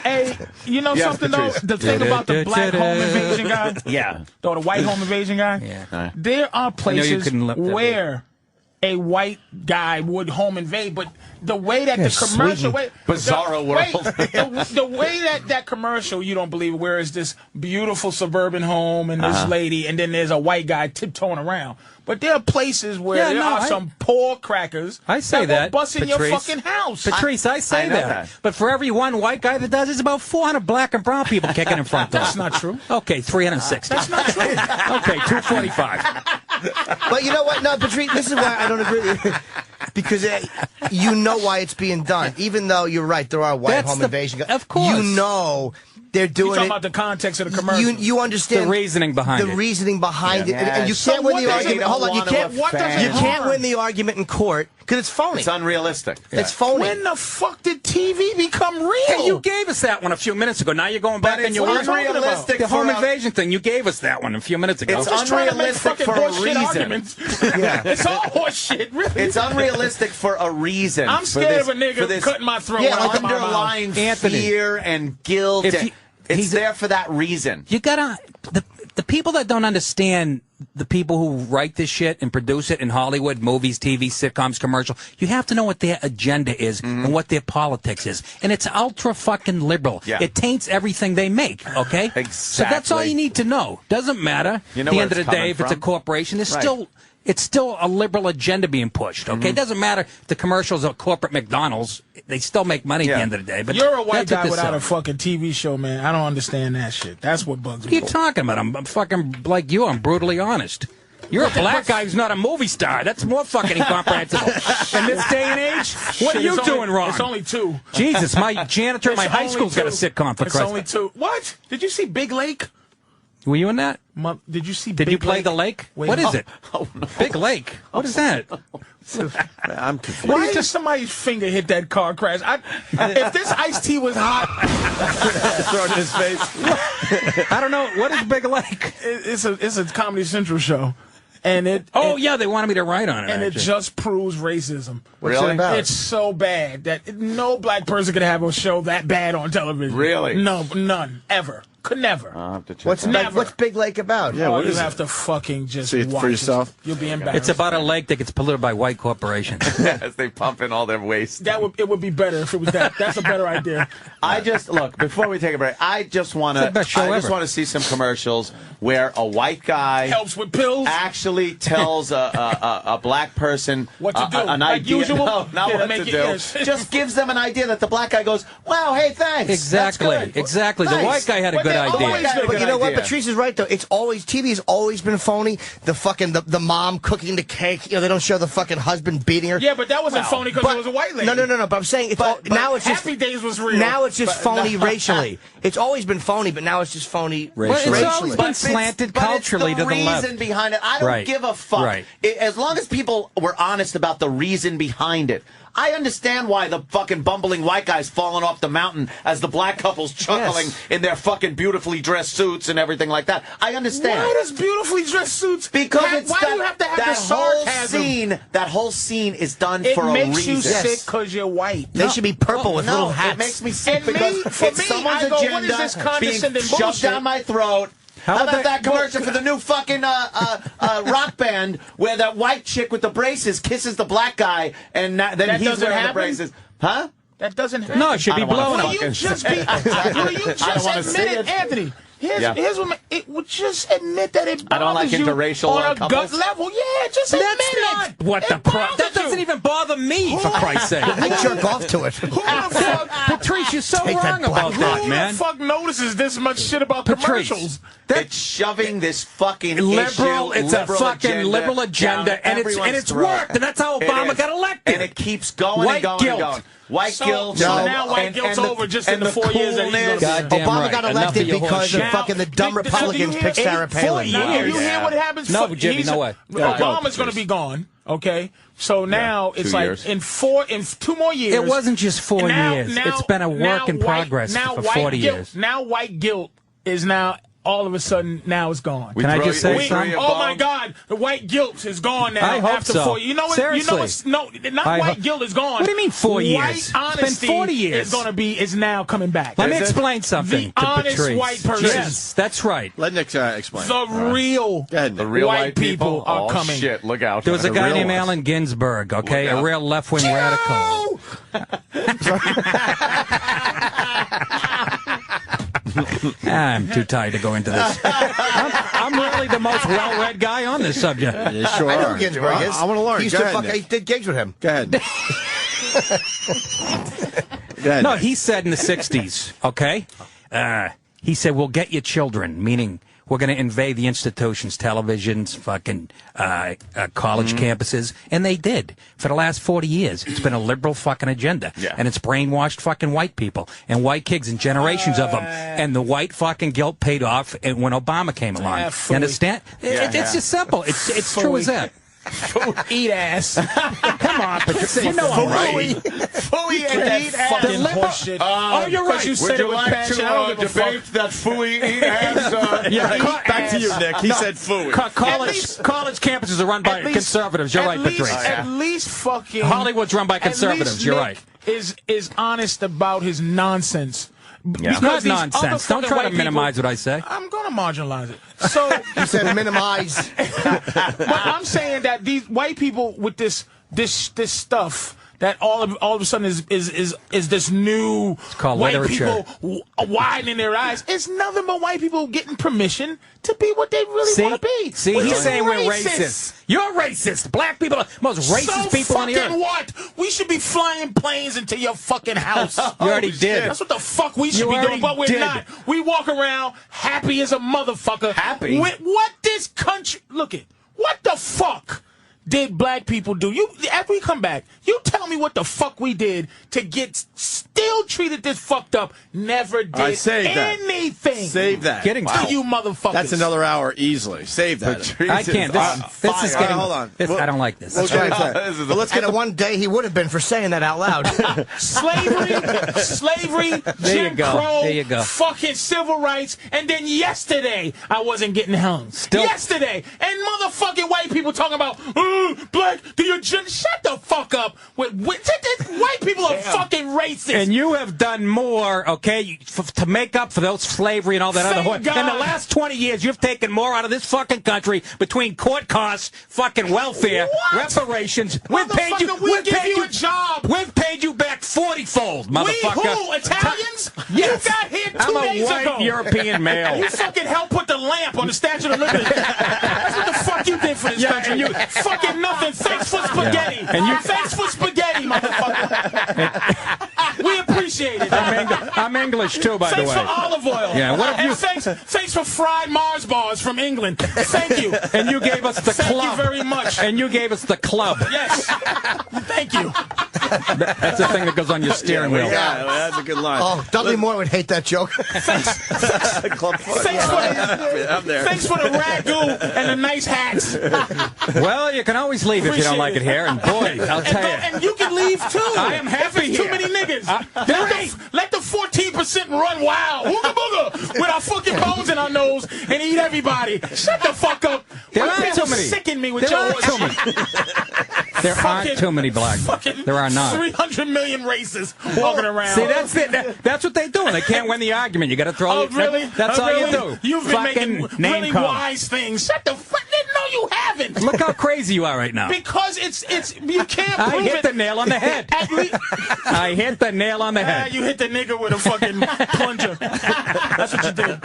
Hey, you know something, Patrice. though? The thing about the black home invasion guy? Yeah. Or the white home invasion guy? Yeah. There are places where a white guy would home invade, but the way that the commercial... Bizarro world. The way that commercial, you don't believe, where it's this beautiful suburban home and this lady, and then there's a white guy tiptoeing around. But there are places where there are some poor crackers that will bust in your fucking house. Patrice, I say that. But for every one white guy that does, there's about 400 black and brown people kicking in front of That's not true. Okay, 360. That's not true. Okay, 245. But you know what? No, Patrice, this is why I don't agree with you. Because you know why it's being done. Even though you're right, there are white home invasion guys. Of course. You know they're doing You're talking about the context of the commercial. You understand the reasoning behind it. The reasoning behind it. And you can't win the argument. Hold on. You can't win the argument in court because it's phony. It's unrealistic. It's phony. When the fuck did TV become real? Hey, you gave us that one a few minutes ago. Now you're going back and you're unrealistic. The home invasion thing. You gave us that one a few minutes ago. It's unrealistic for a reason. It's all horse shit, really. It's unrealistic for a reason. I'm scared of a nigga cutting my throat. Yeah, underlying fear and guilt. It's there for that reason. You gotta the people that don't understand the people who write this shit and produce it in Hollywood, movies, TV, sitcoms, commercial. You have to know what their agenda is and what their politics is, and it's ultra fucking liberal. Yeah. It taints everything they make. Okay, Exactly. So that's all you need to know. Doesn't matter. You know at the where end of it's the day, coming if it's a from. corporation, it's still a liberal agenda being pushed. Okay, it doesn't matter if the commercials are corporate McDonald's; they still make money at the end of the day. But you're a white guy without a fucking TV show, man. I don't understand that shit. That's what bugs me. What are you talking about? I'm fucking like you. I'm brutally honest. You're a black guy who's not a movie star. That's more fucking incomprehensible. In this day and age, what are you doing wrong? It's only two. Jesus, my janitor at my high school's got a sitcom for Christ's sake. It's only two. What? Did you see Big Lake? Were you in that? Did you see? Did you play the lake? Wait, what is it? Oh, no. Big Lake. What is that? I'm confused. Why did somebody's finger hit that car crash? If this iced tea was hot, Throw it in his face. I don't know. What is Big Lake? it's a Comedy Central show, and it. Yeah, they wanted me to write on it. And it just proves racism. What's it about? It's so bad that no black person could have a show that bad on television. Really? No, none ever. Could never. What's Big Lake about? Yeah, what you is have it? to fucking just See it watch for yourself? You'll be embarrassed. It's about a lake that gets polluted by white corporations. As they pump in all their waste. It would be better if it was that. That's a better idea. Look, before we take a break, I just want to see some commercials where a white guy helps with pills. Actually tells a black person what to do. An like idea. Usual? No, not what to do. Just gives them an idea that the black guy goes, wow, hey, thanks. Exactly. The white guy had a good idea. But you know what? Patrice is right though. TV has always been phony. The fucking the mom cooking the cake. You know, they don't show the fucking husband beating her. Yeah, but that wasn't phony because it was a white lady. No. But I'm saying now it's just Happy Days was real. Now it's just phony racially. It's always been phony, but now it's just phony racially. It's always been slanted culturally to the left. The reason behind it, I don't give a fuck. Right. As long as people were honest about the reason behind it. I understand why the fucking bumbling white guy's falling off the mountain as the black couple's chuckling in their fucking beautifully dressed suits and everything like that. I understand. Why does beautifully dressed suits? Because why do you have to have the sarcasm? That whole scene is done for a reason. It makes you sick because you're white. They should be purple with little hats. It makes me sick and because it's someone's agenda what is this condescending being shoved down my throat. How about that commercial for the new fucking rock band where that white chick with the braces kisses the black guy and then he's wearing the braces? Huh? That doesn't happen. No, it should be blown up. Will you just admit it, Anthony? Here's what it would just admit that it bothers I don't like interracial on a couples. gut level. Yeah, just admit it. What the that doesn't even bother me, for Christ's sake. I jerk off to it. Who the fuck? Patrice, you're so wrong about that, man. Who the fuck notices this much shit about commercials? It's shoving this fucking liberal. It's a fucking agenda liberal agenda, and it's worked, and that's how Obama got elected. And it keeps going and going and going. White guilt. So now white guilt's over just in the 4 years that he's going to be. Obama got elected because of fucking the dumb Republicans picked Sarah Palin. You hear what happens? No, Jimmy, no way. Obama's going to be gone. Okay, so now it's like in 2 more years. It wasn't just 4 years. It's been a work in progress for 40 years. Now white guilt is now. All of a sudden, now it's gone. Can I just say something? Oh my God, the white guilt is gone now. I hope after so. 4 years. You know what? Seriously. Not white guilt is gone. What do you mean 4 years? White honesty it's been 40 years. is now coming back. Let me explain something the to honest Patrice. white person. Yes, that's right. Let Nick explain. The real white people are coming. Shit, look out. There was a guy named Allen Ginsberg, okay, a real left-wing radical. I'm too tired to go into this. I'm really the most well-read guy on this subject. You sure I know are. Ginsburg is. I want to learn. He used to fuck, I did gigs with him. Go ahead. Go ahead. No, he said in the 60s, okay? He said, we'll get your children, meaning we're going to invade the institutions, televisions, fucking college campuses. And they did. For the last 40 years, it's been a liberal fucking agenda. Yeah. And it's brainwashed fucking white people and white kids and generations of them. And the white fucking guilt paid off when Obama came along. You understand? It's just simple. It's true as that. Eat ass. Come on, Patrice. You know I'm right. Fooey and eat ass. Fucking horseshit. Oh, you're right. You said it with passion. I don't give a fuck. that fooey eat ass? Back to you, Nick. He said fooey. College campuses are run by conservatives. You're right, Patrice. At least fucking Hollywood's run by conservatives. You're right. Is honest about his nonsense. It's not nonsense. Don't try to minimize what I say. I'm going to marginalize it. So You said minimize. but I'm saying that these white people with this stuff that all of a sudden is this new called white literature. people widening their eyes. It's nothing but white people getting permission to be what they really want to be. See, he's saying we're racist. You're racist. Black people are the most racist people on the earth. So fucking what? We should be flying planes into your fucking house. You already did. That's what the fuck we should be doing, but we're not. We walk around happy as a motherfucker. Happy? With what this country... Look it. What the fuck did black people do? After we come back, you tell me what the fuck we did to get still treated this fucked up. Never did anything. Save that. Getting to you motherfuckers. That's another hour easily. Save that. I can't. This is getting. Hold on. I don't like this. Let's get it one day he would have been for saying that out loud. Slavery, Jim Crow, fucking civil rights, and then yesterday I wasn't getting hung. Yesterday, and motherfucking white people talking about black, the agenda. Shut the fuck up. White people are fucking racist. And you have done more, okay, to make up for those slavery and all that other. In the last 20 years, you've taken more out of this fucking country between court costs, fucking welfare, reparations. We've paid you. We've paid you a job. We've paid you back 40-fold, motherfucker. We who? Italians? Yes. You got here 2 I'm days a white ago. European male. You fucking helped put the lamp on the Statue of Liberty. That's what the fuck you did for this country. And you fucking nothing. Thanks for spaghetti. And you thanks for spaghetti, motherfucker. We appreciate it. I'm English too, by the way. Thanks for olive oil. Yeah. What have you? Thanks for fried Mars bars from England. Thank you. And you gave us the club. Thank you very much. And you gave us the club. Yes. Thank you. That's the thing that goes on your steering wheel. Yeah, that's a good line. Oh, Dudley Moore would hate that joke. Club foot. Thanks for the ragu and the nice hats. Well, you can always leave if you don't like it here. And boy, I'll tell you. And you can leave too. I am happy if it's too here. many niggas. Let the 14% run wild. Hooga booga. With our fucking bones in our nose and eat everybody. Shut the fuck up. There aren't too many. Sicken me with There your aren't too many. There aren't too many black. There are not. 300 million races walking around. See, that's it. That's what they do. They can't win the argument. You got to throw. Oh, really? That's all really? you do. You've been fucking making name really call. wise things. Shut the fuck. No, you haven't. Look how crazy you are right now. Because it's you can't I prove hit it. the nail on the head. I hit the nail on the head. You hit the nigga with a fucking plunger. That's what you did.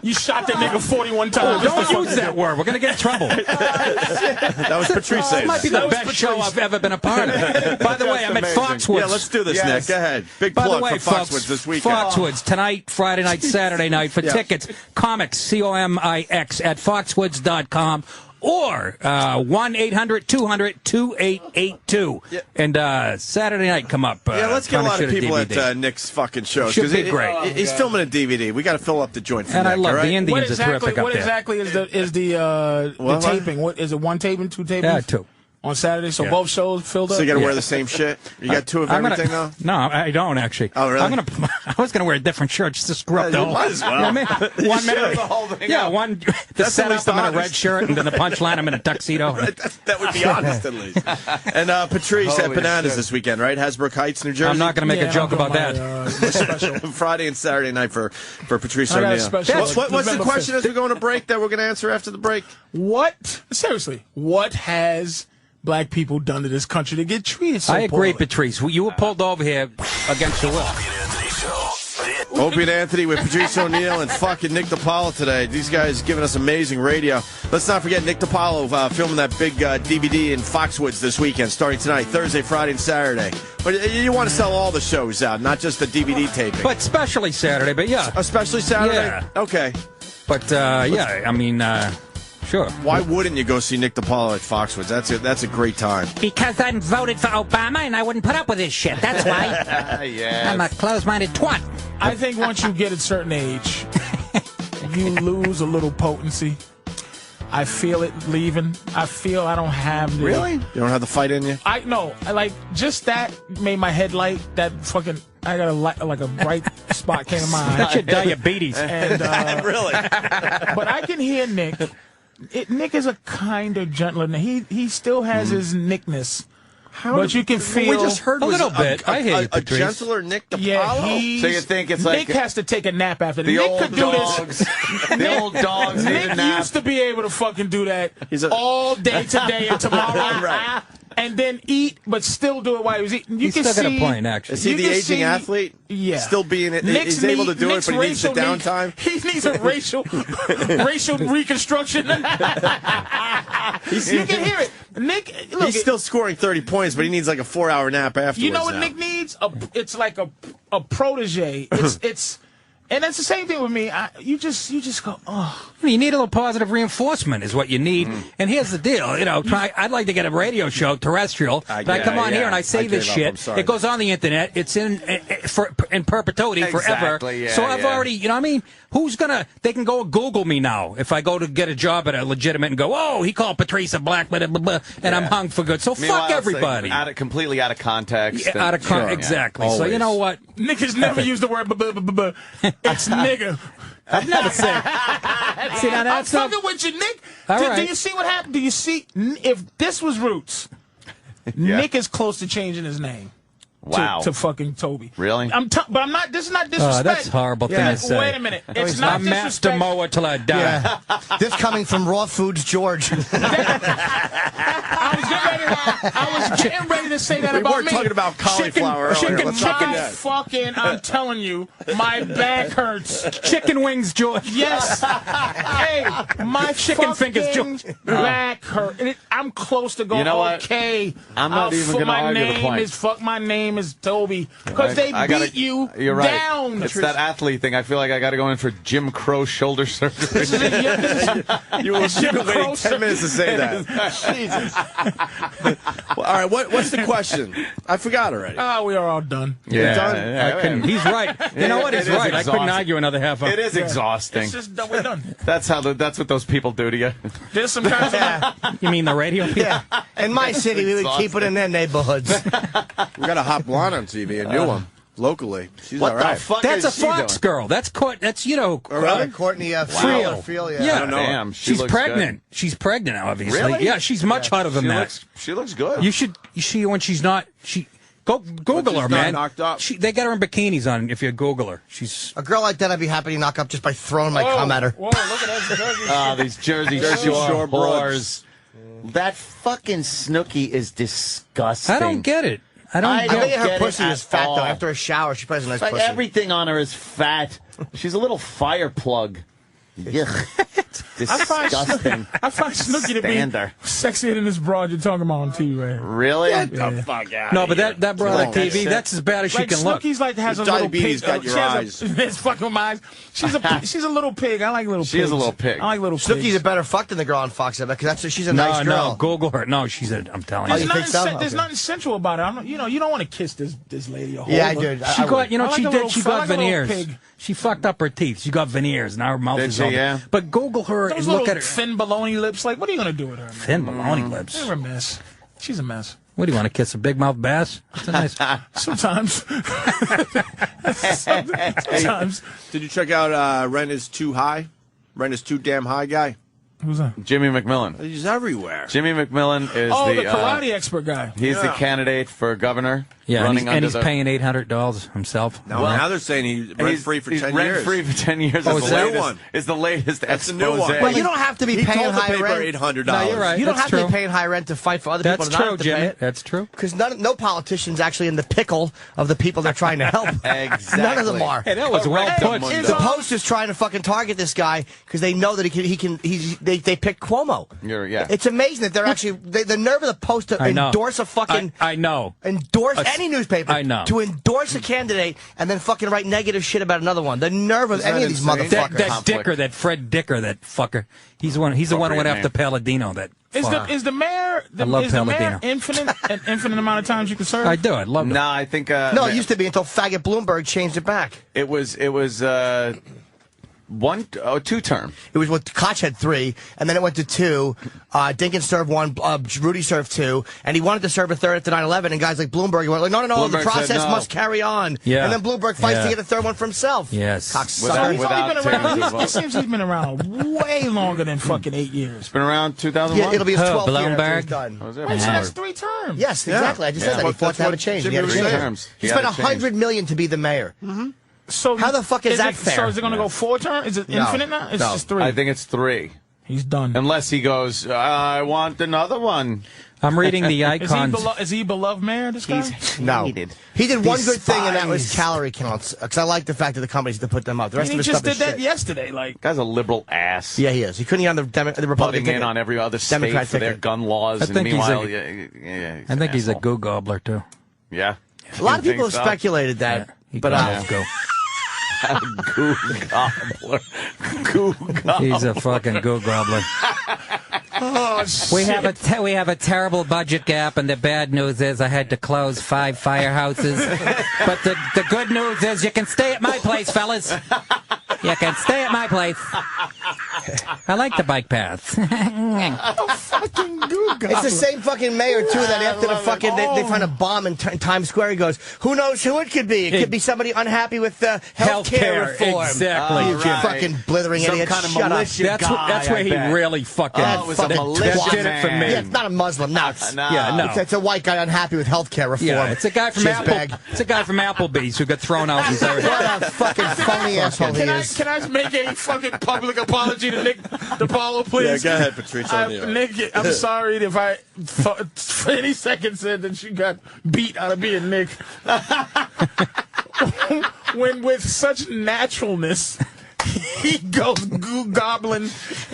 You shot that nigga 41 times. Don't use that word. We're going to get in trouble. That was Patrice. This might be the best show I've ever been a part of. By the way, I'm at Foxwoods. Yeah, let's do this, Nick. Go ahead. Big By plug the way, for Foxwoods this weekend. Foxwoods, tonight, Friday night, Saturday night. For tickets, comics, COMIX, at foxwoods.com. Or 1-800-200-2882. Yeah. And Saturday night come up. Yeah, let's get a lot of people DVD. at Nick's fucking shows. Should be great. He's filming a DVD. We got to fill up the joint for and Nick, I love right? the Indians are terrific up What there. exactly is the taping? What is it? One taping, two tapings? Yeah, two. On Saturday, so both shows filled up. So you got to wear the same shit. You got two of everything though. No, I don't actually. Oh, really? I was gonna wear a different shirt just to screw up the whole. Might as well. You know what I mean? 1 minute. The whole thing Yeah, up. one. The That's at setup, least I'm in a red honest. shirt, and then the punchline, I'm in a tuxedo. That would be honest, at least. And Patrice at Bananas this weekend, right? Hasbrook Heights, New Jersey. I'm not gonna make a joke about that. Friday and Saturday night for Patrice I got a O'Neal. special. What's the November question 5th. as we go on a break that we're going to answer after the break? Seriously, what has black people done to this country to get treated so I agree, poorly? Patrice. You were pulled over here against your will. Opie and Anthony with Patrice O'Neal and fucking Nick DiPaolo today. These guys giving us amazing radio. Let's not forget Nick DiPaolo filming that big DVD in Foxwoods this weekend, starting tonight, Thursday, Friday, and Saturday. But you want to sell all the shows out, not just the DVD taping. But especially Saturday, but yeah. Especially Saturday? Yeah. Okay. But, yeah, I mean, sure. Why wouldn't you go see Nick DiPaolo at Foxwoods? That's a great time. Because I voted for Obama and I wouldn't put up with this shit. That's why. Yeah. I'm a closed-minded twat. I think once you get a certain age, you lose a little potency. I feel it leaving. I feel I don't have the... Really? You don't have the fight in you? I like just that made my head light. That fucking I got a bright spot came to my eye. That's your diabetes. And Really? but I can hear Nick. Nick is a kinder, gentler. He still has his Nickness. But you can feel we just heard a was little bit. I hear you, a Patrice. gentler Nick DiPaolo. Yeah, So you think it's like Nick has to take a nap after the Nick old could do dogs? this. The old dogs need a Nick nap. used to be able to fucking do that He's a- all day today and tomorrow, Right. and then eat, but still do it while he was eating. You He's can still got see, a point, actually. Is he you the can aging see- athlete? Yeah, Still being it. Nick's He's able to do Nick's it, but he needs the racial downtime. He needs a racial reconstruction. You can hear it. Nick, look, He's still scoring 30 points, but he needs like a 4-hour nap afterwards. you know what now. Nick needs? It's like a protege. It's and that's the same thing with me. You just go, oh. You need a little positive reinforcement is what you need. And here's the deal. You know, I'd like to get a radio show, terrestrial, but I come on here and I say this shit. It goes on the internet. It's in perpetuity forever. Yeah, so I've already, you know what I mean? They can go Google me now if I go to get a job at a legitimate and go, oh, he called Patrice a black, blah, blah, blah, and I'm hung for good. So Meanwhile, fuck it's everybody. completely out of context. Exactly. So you know what? Nick has never used the word b-b-b-b-b. It's nigga. I've never said. See, now I'm that's fucking with you, Nick. All Do right. you see what happened? Do you see if this was Roots? Nick is close to changing his name. Wow. To fucking Toby. Really? But I'm not. This is not disrespect. That's a horrible thing to say. Wait a minute. It's not I'm master disrespect. mower till I die. Yeah. This coming from Raw Foods George. I was getting ready to say that We about weren't me. talking about cauliflower earlier. Let's not forget. Fucking, I'm telling you, my back hurts. Chicken wings, George. Yes. Hey, my Chicken fingers, fucking George. back hurt. I'm close to going. You know what? Okay, I'm not even gonna argue the point. My name is Toby because they beat you You're right. down. It's that athlete thing. I feel like I got to go in for Jim Crow shoulder surgery. You were Jim waiting Crow 10 minutes to say that. Jesus. Well, all right, what's the question? I forgot already. Oh, we are all done. Done? He's right. You know what? He's It is right. I couldn't exhausting. argue another half hour. It is exhausting. It's just done. We're done. That's what those people do to you. There's some kinds of. You mean the radio people? Yeah. In my city, we would keep it in their neighborhoods. We got a hot blonde on TV, a new one, locally. She's What all right. the fuck That's a is she Fox doing? girl. That's you know. Really? Courtney Friel. Friel, yeah. Yeah. I don't know. Damn, She's looks pregnant. She's pregnant, obviously. Really? Yeah, she's much hotter than that. She looks good. You see when she's not. Google she's her, not man. knocked up. They got her in bikinis on. If you Google her, she's. A girl like that, I'd be happy to knock up just by throwing my cum at her. Whoa, look at that. Oh, these Jersey Shore broads. whores. That fucking Snooki is disgusting. I don't get it. I don't I get I think don't her get pussy it is at fat, all. though. After a shower, she plays a nice Like pussy. everything on her is fat. She's a little fire plug. Yuck. Disgusting. I find Snooki to be Stander. sexier than this broad you're talking about on TV right here. Really? the fuck out. No, but that broad on Come on. TV, that's as bad as she Like can look. Snooki's like has a Your little diabetes pig. got your she has eyes. It's fucking with my eyes. She's a little pig. I like little pigs. She is a little pig. I like little pigs. Snooki's a better fuck than the girl on Fox, because she's a nice No, girl. Google her. No, she's a. I'm telling Oh, you. you think so? There's Okay. nothing sensual about it. You don't want to kiss this lady. Or hold Yeah, I her. do. She got, you know, I like she a did. little- She I got like a little veneers. pig. She fucked up her teeth. She got veneers, and her mouth Did is she? open. Yeah. But Google her Those and little look at her thin baloney lips. Like, what are you gonna do with her? Man? thin baloney lips. They're a mess. She's a mess. What do you want to kiss a big mouth bass? That's a nice. Sometimes. Sometimes. Did you check out Rent is Too High? Rent is Too Damn High guy? Who's that? Jimmy McMillan. He's everywhere. Jimmy McMillan is Oh, the the karate expert guy. he's the candidate for governor. Yeah, and running he's, under and he's the, paying $800 himself. No, now they're saying he's and rent free for he's 10 rent years. free for 10 years. Oh, is is the that latest, one? is the latest That's the expose. new one. Well, you don't have to be He paying told the high paper rent. $800. No, you're right. You don't That's have to true. be paying high rent to fight for other That's people to not true, have to pay Jimmy. it. That's true. Because no politician's actually in the pickle of the people they're trying to help. Exactly. None of them are. Hey, that was well put. It's The all- Post is trying to fucking target this guy because they know that they picked Cuomo. Yeah. It's amazing that they're actually the nerve of the Post to I know. endorse a fucking I know. endorse any newspaper. I know. To endorse a candidate and then fucking write negative shit about another one. The nerve of Isn't any that of these insane? motherfuckers. That Conflict. Dicker, that Fred Dicker, that fucker. He's the one who went Appropriate after Palladino. That Is the mayor? I love is the mayor Palladino. an infinite amount of times you can serve? I do. I love No, I think No, it used to be until faggot Bloomberg changed it back. it was 2 term. It was what Koch had 3, and then it went to 2. Dinkins served 1, Rudy served 2, and he wanted to serve a 3rd after 9/11. And guys like Bloomberg went like, no, the Bloomberg said process no. must carry on. Yeah. And then Bloomberg fights Yeah. to get a 3rd one for himself. Yes. Cocksucker. He's only been Without around. taking his It seems he's been around way longer than fucking 8 years. Been around 2001. Yeah, it'll be his Oh, 12th year after Bloomberg? he's done. Was it? Wait, so that's 3 terms. Yes, exactly. I just said that. He fought That's to have what a change. Jimmy He had a was change. saying. terms. He He spent had a change. $100 million to be the mayor. So How the fuck is that it, So fair? is it going to go 4 terms? Is it infinite now? It's No. just 3. I think it's 3. He's done. Unless he goes, I want another one. I'm reading the icons. Is he beloved mayor? This guy. No. Hated. He did one good thing, and that was Despised. calorie counts. Because I like the fact that the companies to put them up. The rest And of he his just stuff is did that shit. yesterday. Like, Guy's a liberal ass. Yeah, he is. He couldn't get on the Republican Putting ticket. in on every other state Democrat for their ticket. gun laws. I think he's and meanwhile, I think he's a asshole. goo gobbler too. Yeah. A lot of You people have think so? speculated that, He but can go. Goo gobbler. Goo gobbler. He's a fucking goo gobbler. We have a terrible budget gap, and the bad news is I had to close 5 firehouses. But the good news is you can stay at my place, fellas. You can stay at my place. I like the bike path. Fucking goo goblin. It's the same fucking mayor, too, that after the fucking, they find a bomb in Times Square, he goes, who knows who it could be? It could be somebody unhappy with healthcare reform. Exactly. You fucking blithering Some idiot. kind of Shut up. militia guy, That's where I he bet. really fucking... Oh, it was a militia that did it for man. me. Yeah, it's not a Muslim. No, it's, No. Yeah, no. it's a white guy unhappy with healthcare reform. Yeah, it's a guy from Shitbag. It's a guy from Applebee's who got thrown out. What a fucking phony asshole he is. Can I make a fucking public apology to Nick DiPaolo, please? Yeah, go ahead, Patrice O'Neal. Nick, I'm sorry if I for any second said that you got beat out of being Nick. When with such naturalness he goes goo goblin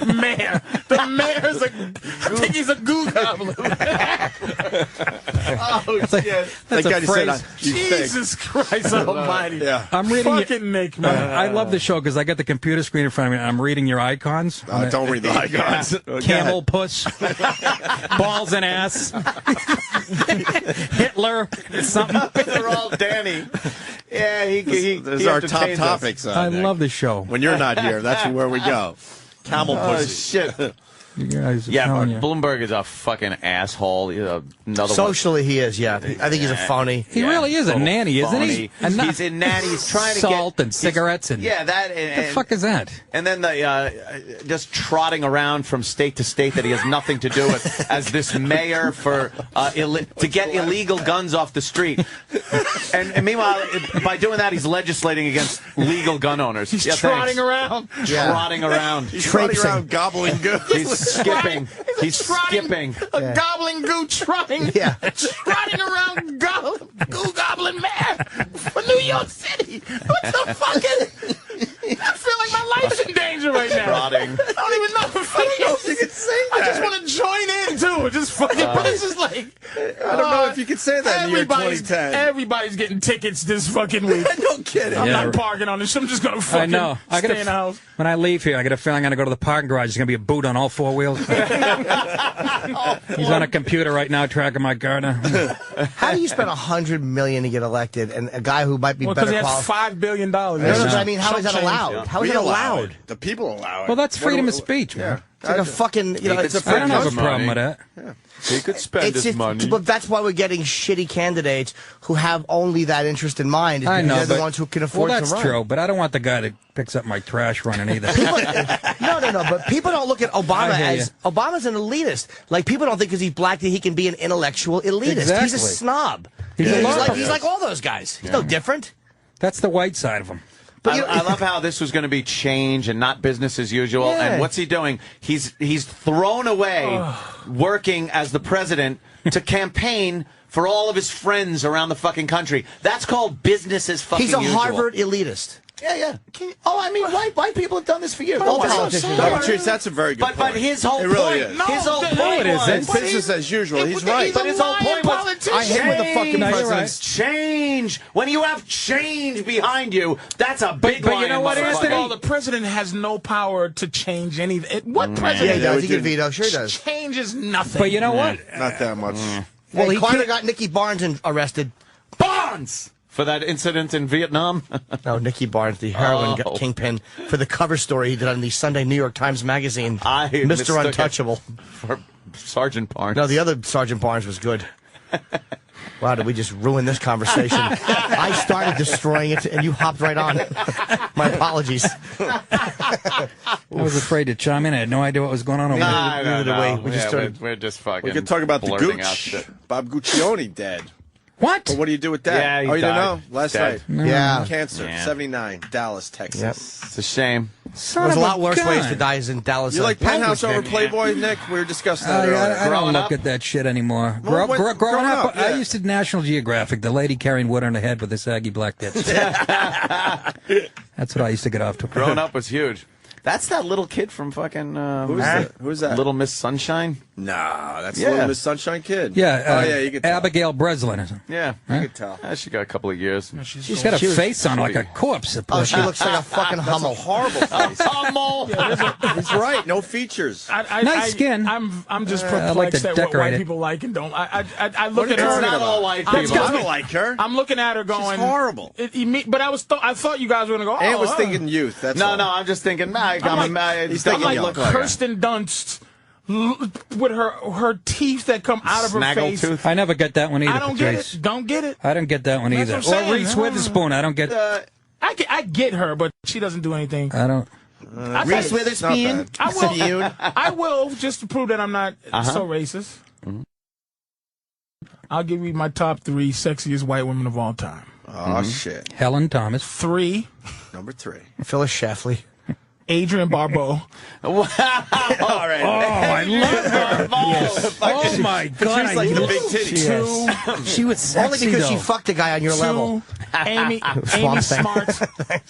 mayor. The mayor's I think he's a goo goblin. Oh, shit. That's Thank God a you said phrase. you Jesus Christ Almighty! Yeah. I'm reading Fucking Nick, man. I love the show because I got the computer screen in front of me. And I'm reading your icons. Don't read the icons. Camel puss, balls and ass, Hitler, something. They're all Danny. Yeah, Those he are our top entertains us. topics. I Nick. love the show. When you're not here, that's where we go. Camel Oh, pussy. shit. You guys are Yeah, but telling you. Bloomberg is a fucking asshole. Another Socially, he is, yeah. I think he's a phony. He really is a nanny, isn't he? And he's a nanny. He's trying to Salt get and cigarettes and yeah, that. what the And, fuck is that? and then the just trotting around from state to state that he has nothing to do with as this mayor for to get illegal guns off the street. And meanwhile, by doing that, he's legislating against legal gun owners. He's Yeah, trotting thanks. around. Trotting around. He's running Traipsing. around gobbling goo. He's skipping. He's skipping. A gobbling goo trotting. Yeah. Trotting around goo goblin mayor for New York City. What the fucking? I feel like my life's in danger right now. Trotting. I don't even know if you can sing that. I just want to join in too. Just fucking. But this is like. I don't know if you could say that in the year 2010. Everybody's getting tickets this fucking week. No kidding. I'm Yeah. not parking on this. I'm just gonna fucking I know. stay in the house. When I leave here, I got a feeling I'm going to go to the parking garage. There's going to be a boot on all four wheels. He's on a computer right now tracking my gardener. How do you spend $100 million to get elected, and a guy who might be Well, because better he has qualified? $5 billion. No, but I mean, how is that allowed? How is We it allow allowed? it. The people allow it. Well, that's freedom of speech, man. It's like a fucking, you know, it's I don't have a problem with that. He could spend his money. But that's why we're getting shitty candidates who have only that interest in mind. Is I because know, they're the but- ones who can afford well, to that's run. true, but I don't want the guy that picks up my trash running either. No. But people don't look at Obama I hear as Obama's an elitist. Like people don't think because he's black that he can be an intellectual elitist. He's a Exactly. snob. He's a larp. He's like all those guys. He's no different. That's the white side of him. But you know- I love how this was going to be change and not business as usual. Yeah. And what's he doing? He's thrown away working as the president to campaign for all of his friends around the fucking country. That's called business as fucking He's a usual. Harvard elitist. Yeah. I mean, white people have done this for years. All That's politicians so are. No, Patrice, that's a very good But point. his whole it really point, is. No, his whole no, point it was, isn't. Business as usual. He's right. but his whole point was I hate when the fucking change. president's Change. When you have change behind you, that's a big but you know what, motherfucker. First of Anthony? all, the president has no power to change anything. What Yeah, president he does. He we can do. veto. Sure he does. changes nothing? But you know what? Not that much. Well, he Carter can't- got Nicky Barnes arrested. Bonds for that incident in Vietnam. No, Nicky Barnes, the heroin Oh. kingpin, for the cover story he did on the Sunday New York Times Magazine. I Mr. mistook it Untouchable. for Sergeant Barnes. No, the other Sergeant Barnes was good. Wow, did we just ruin this conversation? I started destroying it, and you hopped right on. My apologies. I was afraid to chime in. I had no idea what was going on over there. neither did we. We just started- We're just fucking. We could talk about the blurting out Gooch. shit. Bob Guccione dead. What? But what do you do with that? Yeah, he oh, you didn't died. know? Last Dead. night. Yeah. Cancer. Yeah. 79. Dallas, Texas. It's a shame. Son There's a of lot worse gun. ways to die in Dallas. You like Penthouse over language, Playboy, Nick? We were discussing that earlier. I don't Growing look up? at that shit anymore. Well, Growing up, yeah. I used to National Geographic, the lady carrying wood on her head with the saggy black tits. That's what I used to get off to. Growing up was huge. That's that little kid from fucking. Who's that? Little Miss Sunshine. Nah, that's Little Miss Sunshine Kid. Yeah. Oh, yeah, you could tell. Abigail Breslin. Isn't it? Yeah, You could tell. she got a couple of years. She's got a face on like a corpse. Oh, she looks like a fucking Hummel. Horrible face. Hummel. He's right. No features. Nice skin. I'm just I like to perplexed at what decorate white it. people like and don't. I look at are you her. talking Not about? all white I people. don't like her. I'm looking at her going, She's horrible. But I thought you guys were gonna go. Ant Oh, was thinking youth. That's all. No, I'm just thinking. I'm like young. Kirsten Dunst with her teeth that come out of her face. Snaggletooth. I never get that one either. I don't get Patrice. it. Don't get it. I don't get that one That's either. what I'm saying. Or Reese Witherspoon. I don't get. I get her, but she doesn't do anything. I don't. Reese Witherspoon. I will just to prove that I'm not so racist. I'll give you my top 3 sexiest white women of all time. Oh, shit. Helen Thomas. 3, Number 3. Phyllis Schlafly. Adrienne Barbeau. All right. Oh, I love her. Yes. Oh my God! She's like the big titties. 2, She was sexy Only because she though. fucked a guy on your level. Amy Swamp Thing. Smart.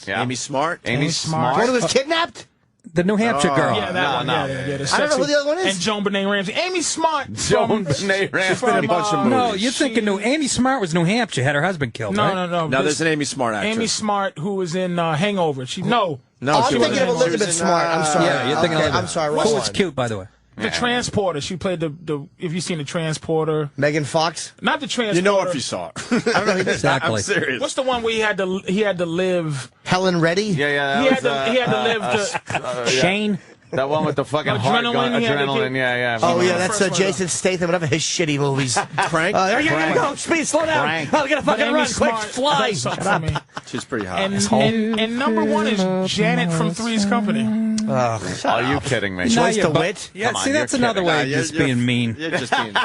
Yeah. Amy Smart. Amy Smart. One who was kidnapped? The New Hampshire girl. Yeah, that one. no. Yeah, the I don't know who sexy- the other one is. And Joan Benet Ramsey. Amy Smart. Joan Benet Ramsey. She's been in a bunch of movies. No, you're thinking Amy Smart was New Hampshire. Had her husband killed. No, right? no. No, there's an Amy Smart actress. Amy Smart, who was in Hangover. No, I'm she thinking wasn't. of Elizabeth She was in, Smart. I'm sorry. Yeah, you're thinking. Okay, of I'm sorry. Wrong Who was one. cute, by the way? The Transporter. She played the. If you've seen the Transporter, Megan Fox? not the Transporter. You know if you saw it. I don't know. Exactly. I'm serious. What's the one where he had to live? Helen Reddy? Yeah. He That had to was, live. Shane. that one with the fucking heart Adrenaline, gun. he had to Adrenaline. keep- Yeah. Oh, yeah, the that's first one, Jason Statham, whatever his shitty movies. Crank? Go, speed, slow down. Frank. I'm gonna fucking Amy run, quick, Smart fly. does something for me. She's pretty hot. And number 1 is Janet from Three's Company. Are you kidding me? Choice Now to you're wit? Yeah, Come on, see, that's you're another kidding. way Nah, of you're- just you're- being mean. You're just being.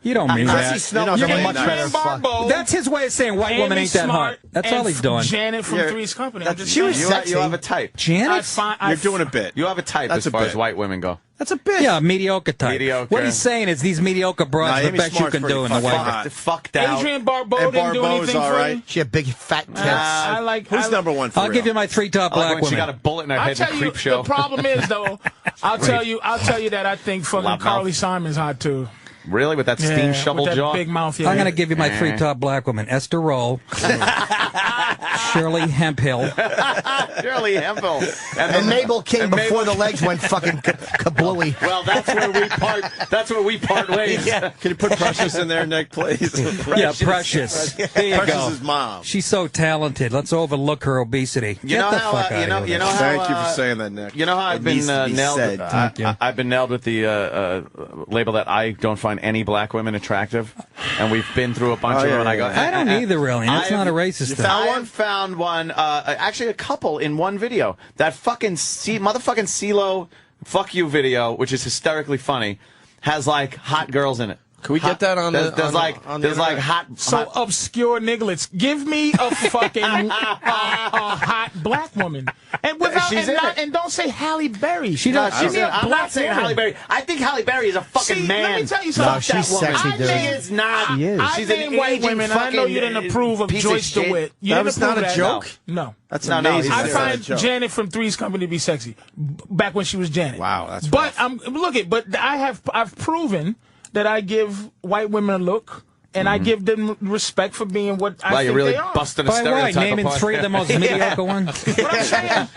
You don't mean Chrissy that. Snow You was know, a much Adrienne better fuck. Barbeau. That's his way of saying white woman Amy ain't that Smart, hot. That's and all he's doing. Janet from Yeah. Three's Company. I'm just She was saying. sexy. You have a type. Janet? You're doing a bit. You have a type That's as a far bit. as white women go. That's a bit. Yeah, mediocre type. Mediocre. What he's saying is these mediocre broads Nah, are the Amy best you Smart's can pretty do in the fucking white. hot. Fucked out. Adrienne Barbeau And didn't do Barbeau's anything all for right. you. She had big fat tits. I like. Who's number 1 for I'll real? give you my 3 top I like black when she women. got a bullet in her I'll head in tell the you. creep show. The problem is though, I'll tell you that I think fucking Loudmouth. Carly Simon's hot too. Really? With that steam shovel with that jaw? big mouth. Yeah. I'm going to give you my 3 top black women. Esther Roll. Shirley Hemphill. Shirley Hemphill. And Mabel King and before Mabel- the legs went fucking kablooey. Well, that's where we part. That's where we part ways. Can you put Precious in there, Nick, please? Yeah, Precious. There you go. Precious' mom. She's so talented. Let's overlook her obesity. You Get know the how, fuck out you know, of you here. know how, Thank you for saying that, Nick. You know how I've It been needs to be nailed. said. I've been nailed with the label that I don't find any black women attractive, and we've been through a bunch Oh, of yeah, them. And I go, yeah. I don't either, really. That's not a racist thing. I have found one, actually a couple in one video. That fucking motherfucking CeeLo fuck you video, which is hysterically funny, has like hot girls in it. Can we get that on the? There's like hot. So hot obscure nigglets. Give me a fucking hot black woman, and without She's in it. and don't say Halle Berry. She does. Give me a I'm black not saying woman. Halle Berry. I think Halle Berry is a fucking See, man. let me tell you No, something. she's sexy, I dude. She is not. She is. I She's an name white aging women, and I know you fucking, didn't approve of piece of Joyce shit. DeWitt. You That didn't was not approve a that. joke? No. That's No, amazing. no, I It's That's not a find joke. Janet from Three's Company to be sexy, back when she was Janet. Wow, that's But rough. but I've proven that I give white women a look, and I give them respect for being what I Wow, think you're really they are. busting a By why? stereotype Naming apart. 3 of the most mediocre ones. But I'm saying,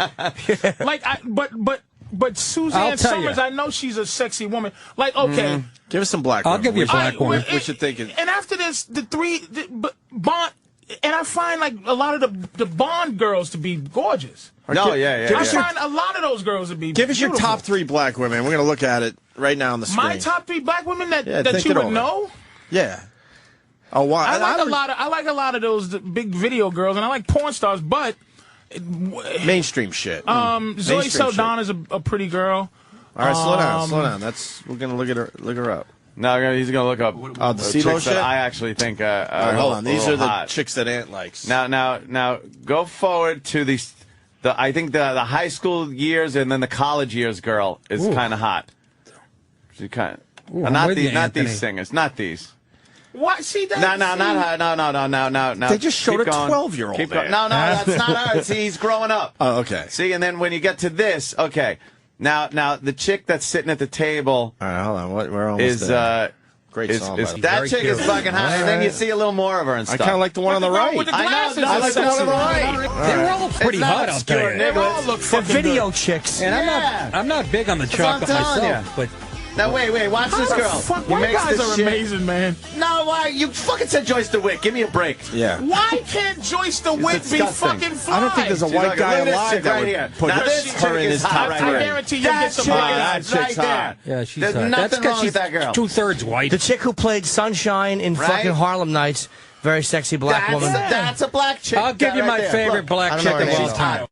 but I'll Suzanne tell Summers, you. I know she's a sexy woman. Like, okay, Give us some black. I'll women. give you a We black should- woman. We should think it. And after this, Bond, and I find like a lot of the Bond girls to be gorgeous. No, yeah. I find a lot of those girls to be. Give us your beautiful. top 3 black women. We're gonna look at it right now on the screen. My top 3 black women that think you it would over. know. Yeah. Oh, wow. I like a lot of those big video girls, and I like porn stars. But mainstream shit. Zoe Mainstream Saldana's a pretty girl. All right, slow down. We're gonna look her up. No, he's gonna look up. Oh, the CeeLo chicks shit? that I actually think. All right, hold on. These are the hot. chicks that Ant likes. Now, go forward to the I think the high school years and then the college years girl is kind of hot. She kind Ooh, of. I'm Not with these, you, not Anthony. these singers, not these. What? See that? No, not her. No. They just showed Keep a going. 12-year-old Keep there. going. No, that's not her. See, he's growing up. Oh, okay. See, and then when you get to this, okay, Now the chick that's sitting at the table. All right, hold on. We're almost is there. Great song. That chick is fucking hot, and then you see a little more of her and stuff. I kind of like the one on the right. With the glasses, I like the one on the right. They're all pretty hot out there. They all look The fucking video good. chicks. And I'm not big on the chocolate what I'm telling myself, but Now wait, watch this girl. Fuck, You white mix guys this are shit. amazing, man. No, why? You fucking said Joyce DeWitt. Give me a break. Yeah. Why can't Joyce DeWitt be disgusting. fucking fly? I don't think there's a white Look guy at this alive chick that right would here. put Now this her chick in is his hot top right three. here. I guarantee you'll That get some chick black is guys right chick's there. hot. yeah, she's There's hot. nothing That's wrong because with she's that girl. 2/3 white. The chick who played Sunshine in Right? fucking Harlem Nights, very sexy black woman. That's a black chick. I'll give you right my there. favorite Look. black I don't chick know her of all name. time.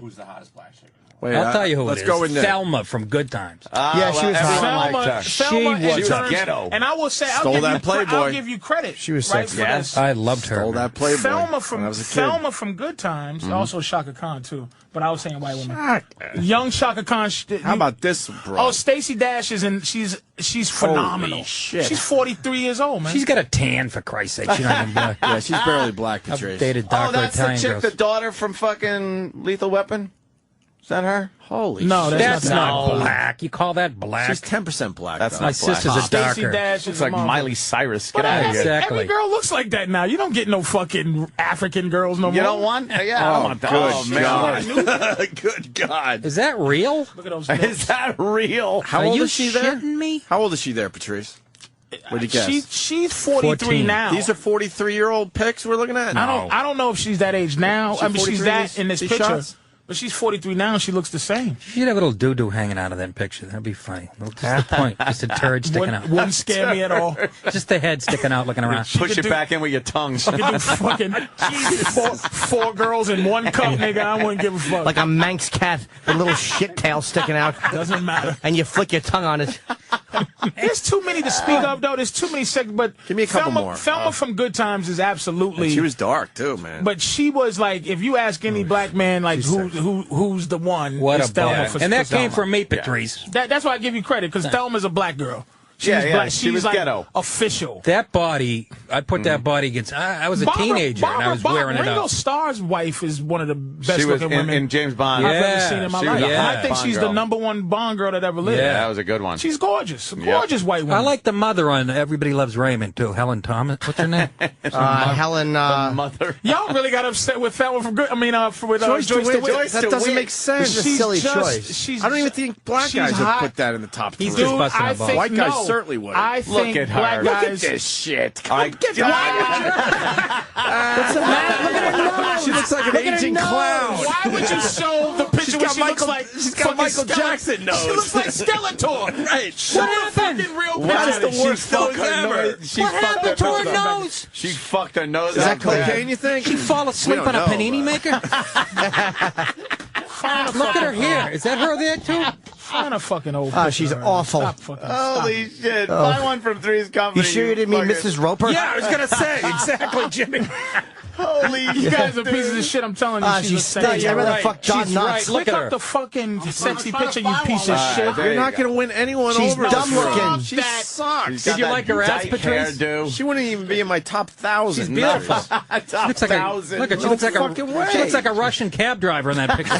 Who's the hottest black chick? Wait, I'll tell you who let's it is. go with Nick. Thelma from Good Times. Yeah, she was hot. everyone liked her. Selma She was a ghetto. And I will say, Stole I'll that Playboy. give you credit. She was right, sexy. for Yes. this. I loved her. Stole that Playboy. Thelma when I from was a kid. Thelma from Good Times, also Shaka Khan too. But I was saying white women. Young Shaka Khan. How about this, bro? Oh, Stacey Dash is in. She's phenomenal. Holy shit. She's 43 years old, man. She's got a tan, for Christ's sake. She's not even black. Yeah, she's barely black, Patrice. Dated Oh, darker that's the Italian chick, girls. the daughter from fucking Lethal Weapon. Is that her? Holy No, shit. That's not not black. black. You call that black? She's 10% black. That's though. My not black. sister's a Stacey darker. Dash is Looks like a motherfucker. Miley Cyrus. Get But out of here. Exactly. every girl looks like that now. You don't get no fucking African girls no more. You don't want? Yeah, I don't want that. good Oh, man. God. Good God. Is that real? Look at those. Is that real? How Are old you is she there? shitting me? How old is she there, Patrice? What'd you guess? She's 43 14. now. These are 43-year-old pics we're looking at? I don't know if she's that age now. She I mean, she's 43 that in this these picture. shots? But she's 43 now, and she looks the same. She'd have a little doo-doo hanging out of that picture. That'd be funny. Just the point. Just a turd sticking out. Wouldn't scare me at all. Just the head sticking out looking around. Push could it do- back in with your tongues. You could do fucking four girls in one cup, nigga. I wouldn't give a fuck. Like a Manx cat with a little shit tail sticking out. Doesn't matter. And you flick your tongue on it. There's too many to speak of, though. There's too many seconds. But Give me a couple Thelma, more. Thelma from Good Times is absolutely. She was dark, too, man. But she was like, if you ask any black man, like who's the one? What it's a Thelma bum. for, And that for came Thelma. from me, Patrice. That's why I give you credit, because Thelma's a black girl. She's Yeah, black. she She's was like ghetto. official. That body, I put that body against. I was a teenager and I was wearing it Ringo out. Starr's wife is one of the best She was looking women in James Bond. I've Yeah, ever seen in my she was life. a And hot I think Bond she's girl. the #1 Bond girl that ever lived. Yeah. That was a good one. She's gorgeous. A gorgeous white woman. I like the mother on Everybody Loves Raymond, too. Helen Thomas. What's her name? Helen. Mother. Y'all really got upset with Thelma from Good. I mean, with Joyce Joyce DeWitt. DeWitt. That doesn't make sense. It's a silly choice. I don't even think black guys would put that in the top three. He's just busting I a ball. think, White guys no, certainly would. I think at her. black Look at guys. this shit. What's the She looks like an aging clown. Why would you show the picture where she looks like she's got fucking Michael Jackson nose. She looks like Skeletor. Right. Show the fucking real That's picture. the worst nose ever. What happened to her nose? She fucked her nose. Is that out bad. cocaine, you think? She fall asleep We don't on a know, panini maker? Look at her hair. Is that her there, too? Find a fucking old Oh, picture she's of her. awful. Stop fucking Holy shit. Buy one from Three's Company. You sure you didn't mean fucking- Mrs. Roper? Yeah, I was going to say. Exactly, Jimmy. Holy You guys are pieces of shit. I'm telling you. Ah, she's she the same. stinks. I'd rather right. fuck John She's Nuts. right. Look Look at up her. the fucking sexy picture, you piece of shit. There You're you not go. going to win anyone She's over. dumb this girl. looking. She That- sucks. She's Did got you that like her ass, dyke Patrice? hairdo. She wouldn't even be in my top 1,000. She's beautiful. Top She looks like a, 1,000. look at, she No looks like fucking way. she looks like a Russian cab driver in that picture.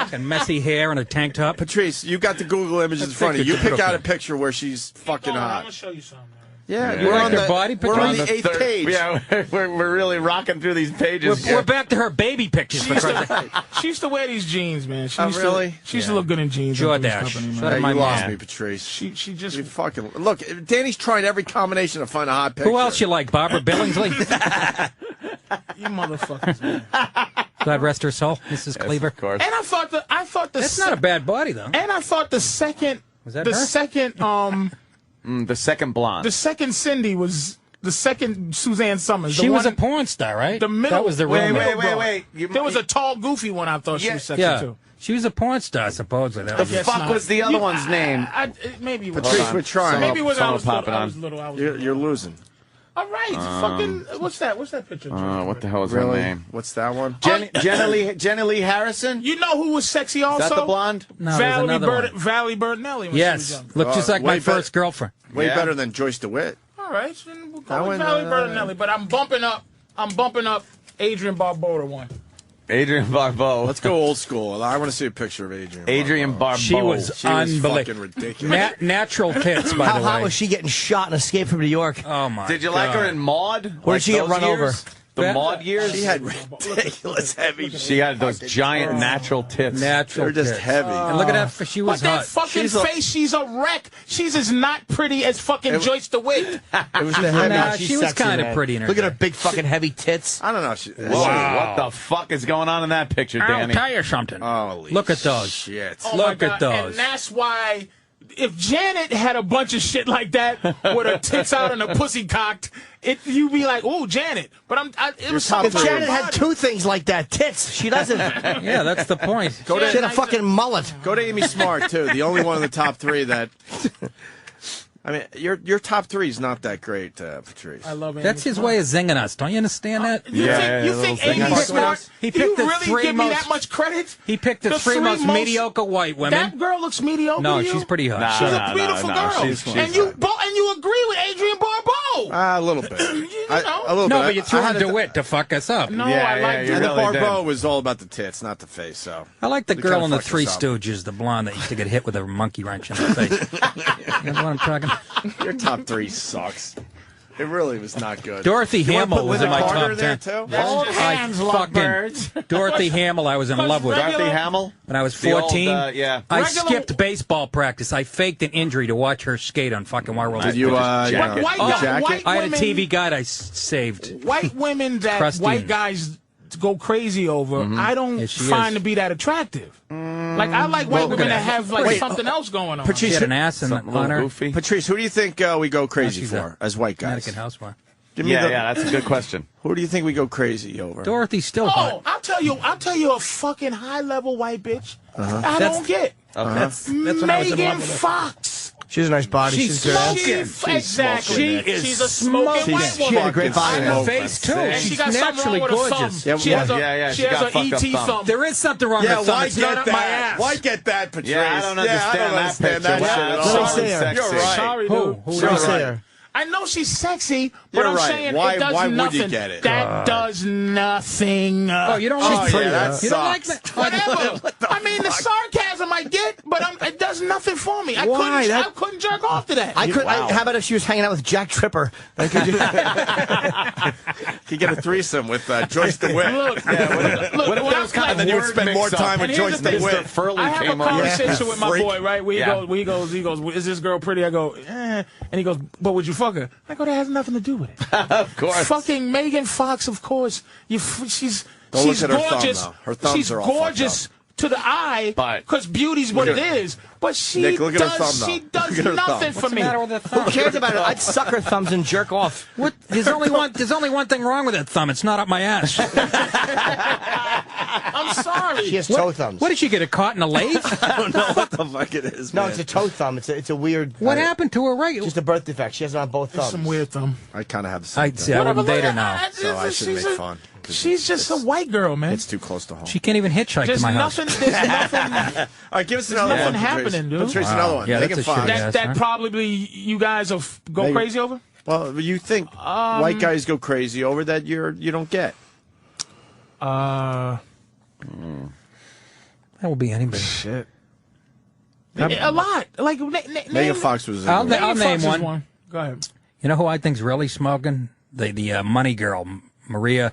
Fucking messy hair and a tank top. Patrice, you got the Google images in front of you. You pick out a picture where she's fucking I'm hot. gonna show you something. Yeah, You like her body we're on picture? the 8th page. Yeah, we're really rocking through these pages. We're back to her baby pictures. For Christ's sake. She used to wear these jeans, man. She Oh, used really? To, she used to look good in jeans. Jordache. in Three's Company, Shut man. up. Hey, My you lost man. me, Patrice. She just. You fucking look. Danny's tried every combination to find a hot picture. Who else you like? Barbara Billingsley? You motherfuckers, man. God rest her soul, Mrs. Cleaver. Of course. And I thought the That's not a bad body, though. And I thought the second Was that the her? second The second blonde. the second Cindy was the second Suzanne Summers. She the was one, a porn star, right? the middle. That was the real Wait, name. wait. There was a tall, goofy one. I thought she Yeah. was sexy Yeah. too. She was a porn star, supposedly. That The was Guess fuck not. was the other one's name? Maybe it was. Patrice, we're trying. Maybe it was when I was Someone little. I popping was little. I was You're, little. you're losing. All right, fucking. What's that? What's that picture? What the hell is her Really? name? What's that one? Jenny Lee Harrison? You know who was sexy also? Is that the blonde? No, there's another one. Valerie Bertinelli. When she was Yes. young. Looked just like way my first girlfriend. Way Yeah. better than Joyce DeWitt. All right, then we'll That go with one, Valerie Bertinelli. But I'm bumping up Adrian Barboda one. Adrienne Barbeau. Let's go old school. I want to see a picture of Adrienne. Adrienne Barbeau. She was unbelievable. Fucking ridiculous. Natural tits, by How the way. hot was she getting shot and escaped from New York? Oh my! Did you like her in Maude? Where did she get run over? The Maude years? She had ridiculous heavy. She had those giant natural tits. Natural They're just tits. heavy. And look at that. She was But that hot. fucking face, she's a wreck. She's as not pretty as fucking Joyce DeWitt. It was the heavy. Nah, She's she was sexy, kinda man. pretty in her Look at her day. big fucking heavy tits. I don't know. Whoa, what the fuck is going on in that picture, I'll Danny? tell you something. Holy Look at those. shit. Oh my Look at God. those. And that's why if Janet had a bunch of shit like that with her tits out and her pussy cocked, you'd be like, "Oh, Janet." But it was top If something. Janet had two things like that, tits, she doesn't. Yeah, that's the point. She had a fucking mullet. Go to Amy Smart too. The only one in the top three that. I mean, your top three is not that great, Patrice. I love it. That's his way of zinging us. Don't you understand that? You think Amy thing. Smart? He Do you picked the really three give me most- that much credit? He picked the three most mediocre white women. That girl looks mediocre. No, to you? she's pretty hot. Nah. She's No, a beautiful no, girl, she's and you agree with Adrienne Barbeau. A little bit. know. A little No, bit. but you threw I in had DeWitt to fuck us up. No, Yeah, I yeah, like you And the really Barbeau did. was all about the tits, not the face. So I like the We girl kinda in the fucked Three us up. Stooges, the blonde that used to get hit with a monkey wrench in the face. You know what I'm talking? your top three sucks. It really was not good. Dorothy You wanna Hamill put was Linda in my Carter top in there 10. too? Old hands, lovebirds. Dorothy Hamill, I was in love with. Dorothy Hamill? When I was The old, 14, yeah. I Regular- skipped baseball practice. I faked an injury to watch her skate on fucking Wild Did you, jacket. White, jacket? white I had a women, TV guide I saved. White women that Crusty. white guys go crazy over, I don't Yeah, she find is. to be that attractive. Like I like white women that have like something else going on. She had an ass in Something a on little her. goofy. Patrice, who do you think we go crazy she's for a as white guys? American housewife. Give me Yeah, the- yeah, that's a good question. Who do you think we go crazy over? Dorothy's still Oh, hot. I'll tell you a fucking high level white bitch. I don't get. That's when I was in love Megan with her. Fox. She has a nice body. She's good. Exactly. She is She's a smoking white She woman. had a great body. And her face too. And she She's got something naturally wrong with her gorgeous. thumb. She has a, yeah, she she has got a fucked up ET thumb. thumb. There is something wrong Yeah, with her thumb. why It's not get up my that? ass. Why get that, Patrice? Yeah, I don't understand that understand picture. that Wow, shit at that's all. so sexy. You're right. Sorry, Who? dude. Who You're is right. it? I know she's sexy, but You're I'm right. saying Why- it does why would you nothing. get it? That does nothing. Oh, you don't Oh, like yeah, pretty. that You don't like sucks. that? Whatever. I mean, the sarcasm I get, but it does nothing for me. I Why? couldn't jerk off to that. I could. How about if she was hanging out with Jack Tripper? Then could you? You get a threesome with Joyce DeWitt. Look, What if there was kind And of then you would word spend more mix-up? time with And here's Joyce the thing. Mr. DeWitt. Furley I have a came over. conversation with my Freak. boy, right? He goes, is this girl pretty? I go, and he goes, but would you fuck her? I go, that has nothing to do with it. Of course. Fucking Megan Fox, of course. She's Don't look at her thumb, gorgeous. though. Her thumbs she's are all fucked gorgeous to the eye, But- because beauty's what Look it at her- is. But she Nick, look at her thumb, does. though. She does Look at her nothing thumb. for me. Who cares about it? I'd suck her thumbs and jerk off. What? There's only one thing wrong with that thumb. It's not up my ass. I'm sorry. She has toe thumbs. What did she get? A caught in a lathe? I don't know what the fuck it is. No, man. it's a toe thumb. It's a weird. What happened to her? Right? Just a birth defect. She has it on both thumbs. Some weird thumb. I kind of have the same I'd thing. say I wouldn't Whatever, date her look, now. So I shouldn't she's make a- fun. 'cause She's just a white girl, man. It's too close to home. She can't even hitchhike There's to my house. nothing. There's nothing. All right, give us another nothing one. Patrice. happening, dude. Patrice, Wow. another one. Yeah, Megan that's a shitty Fox. ass. That huh? probably you guys will go Megan- crazy over. Well, you think white guys go crazy over that you don't get. That will be anybody. Shit. A lot. Like Megan Fox was. I'll Megan name Fox is one. Go ahead. You know who I think's really smoking? The money girl, Maria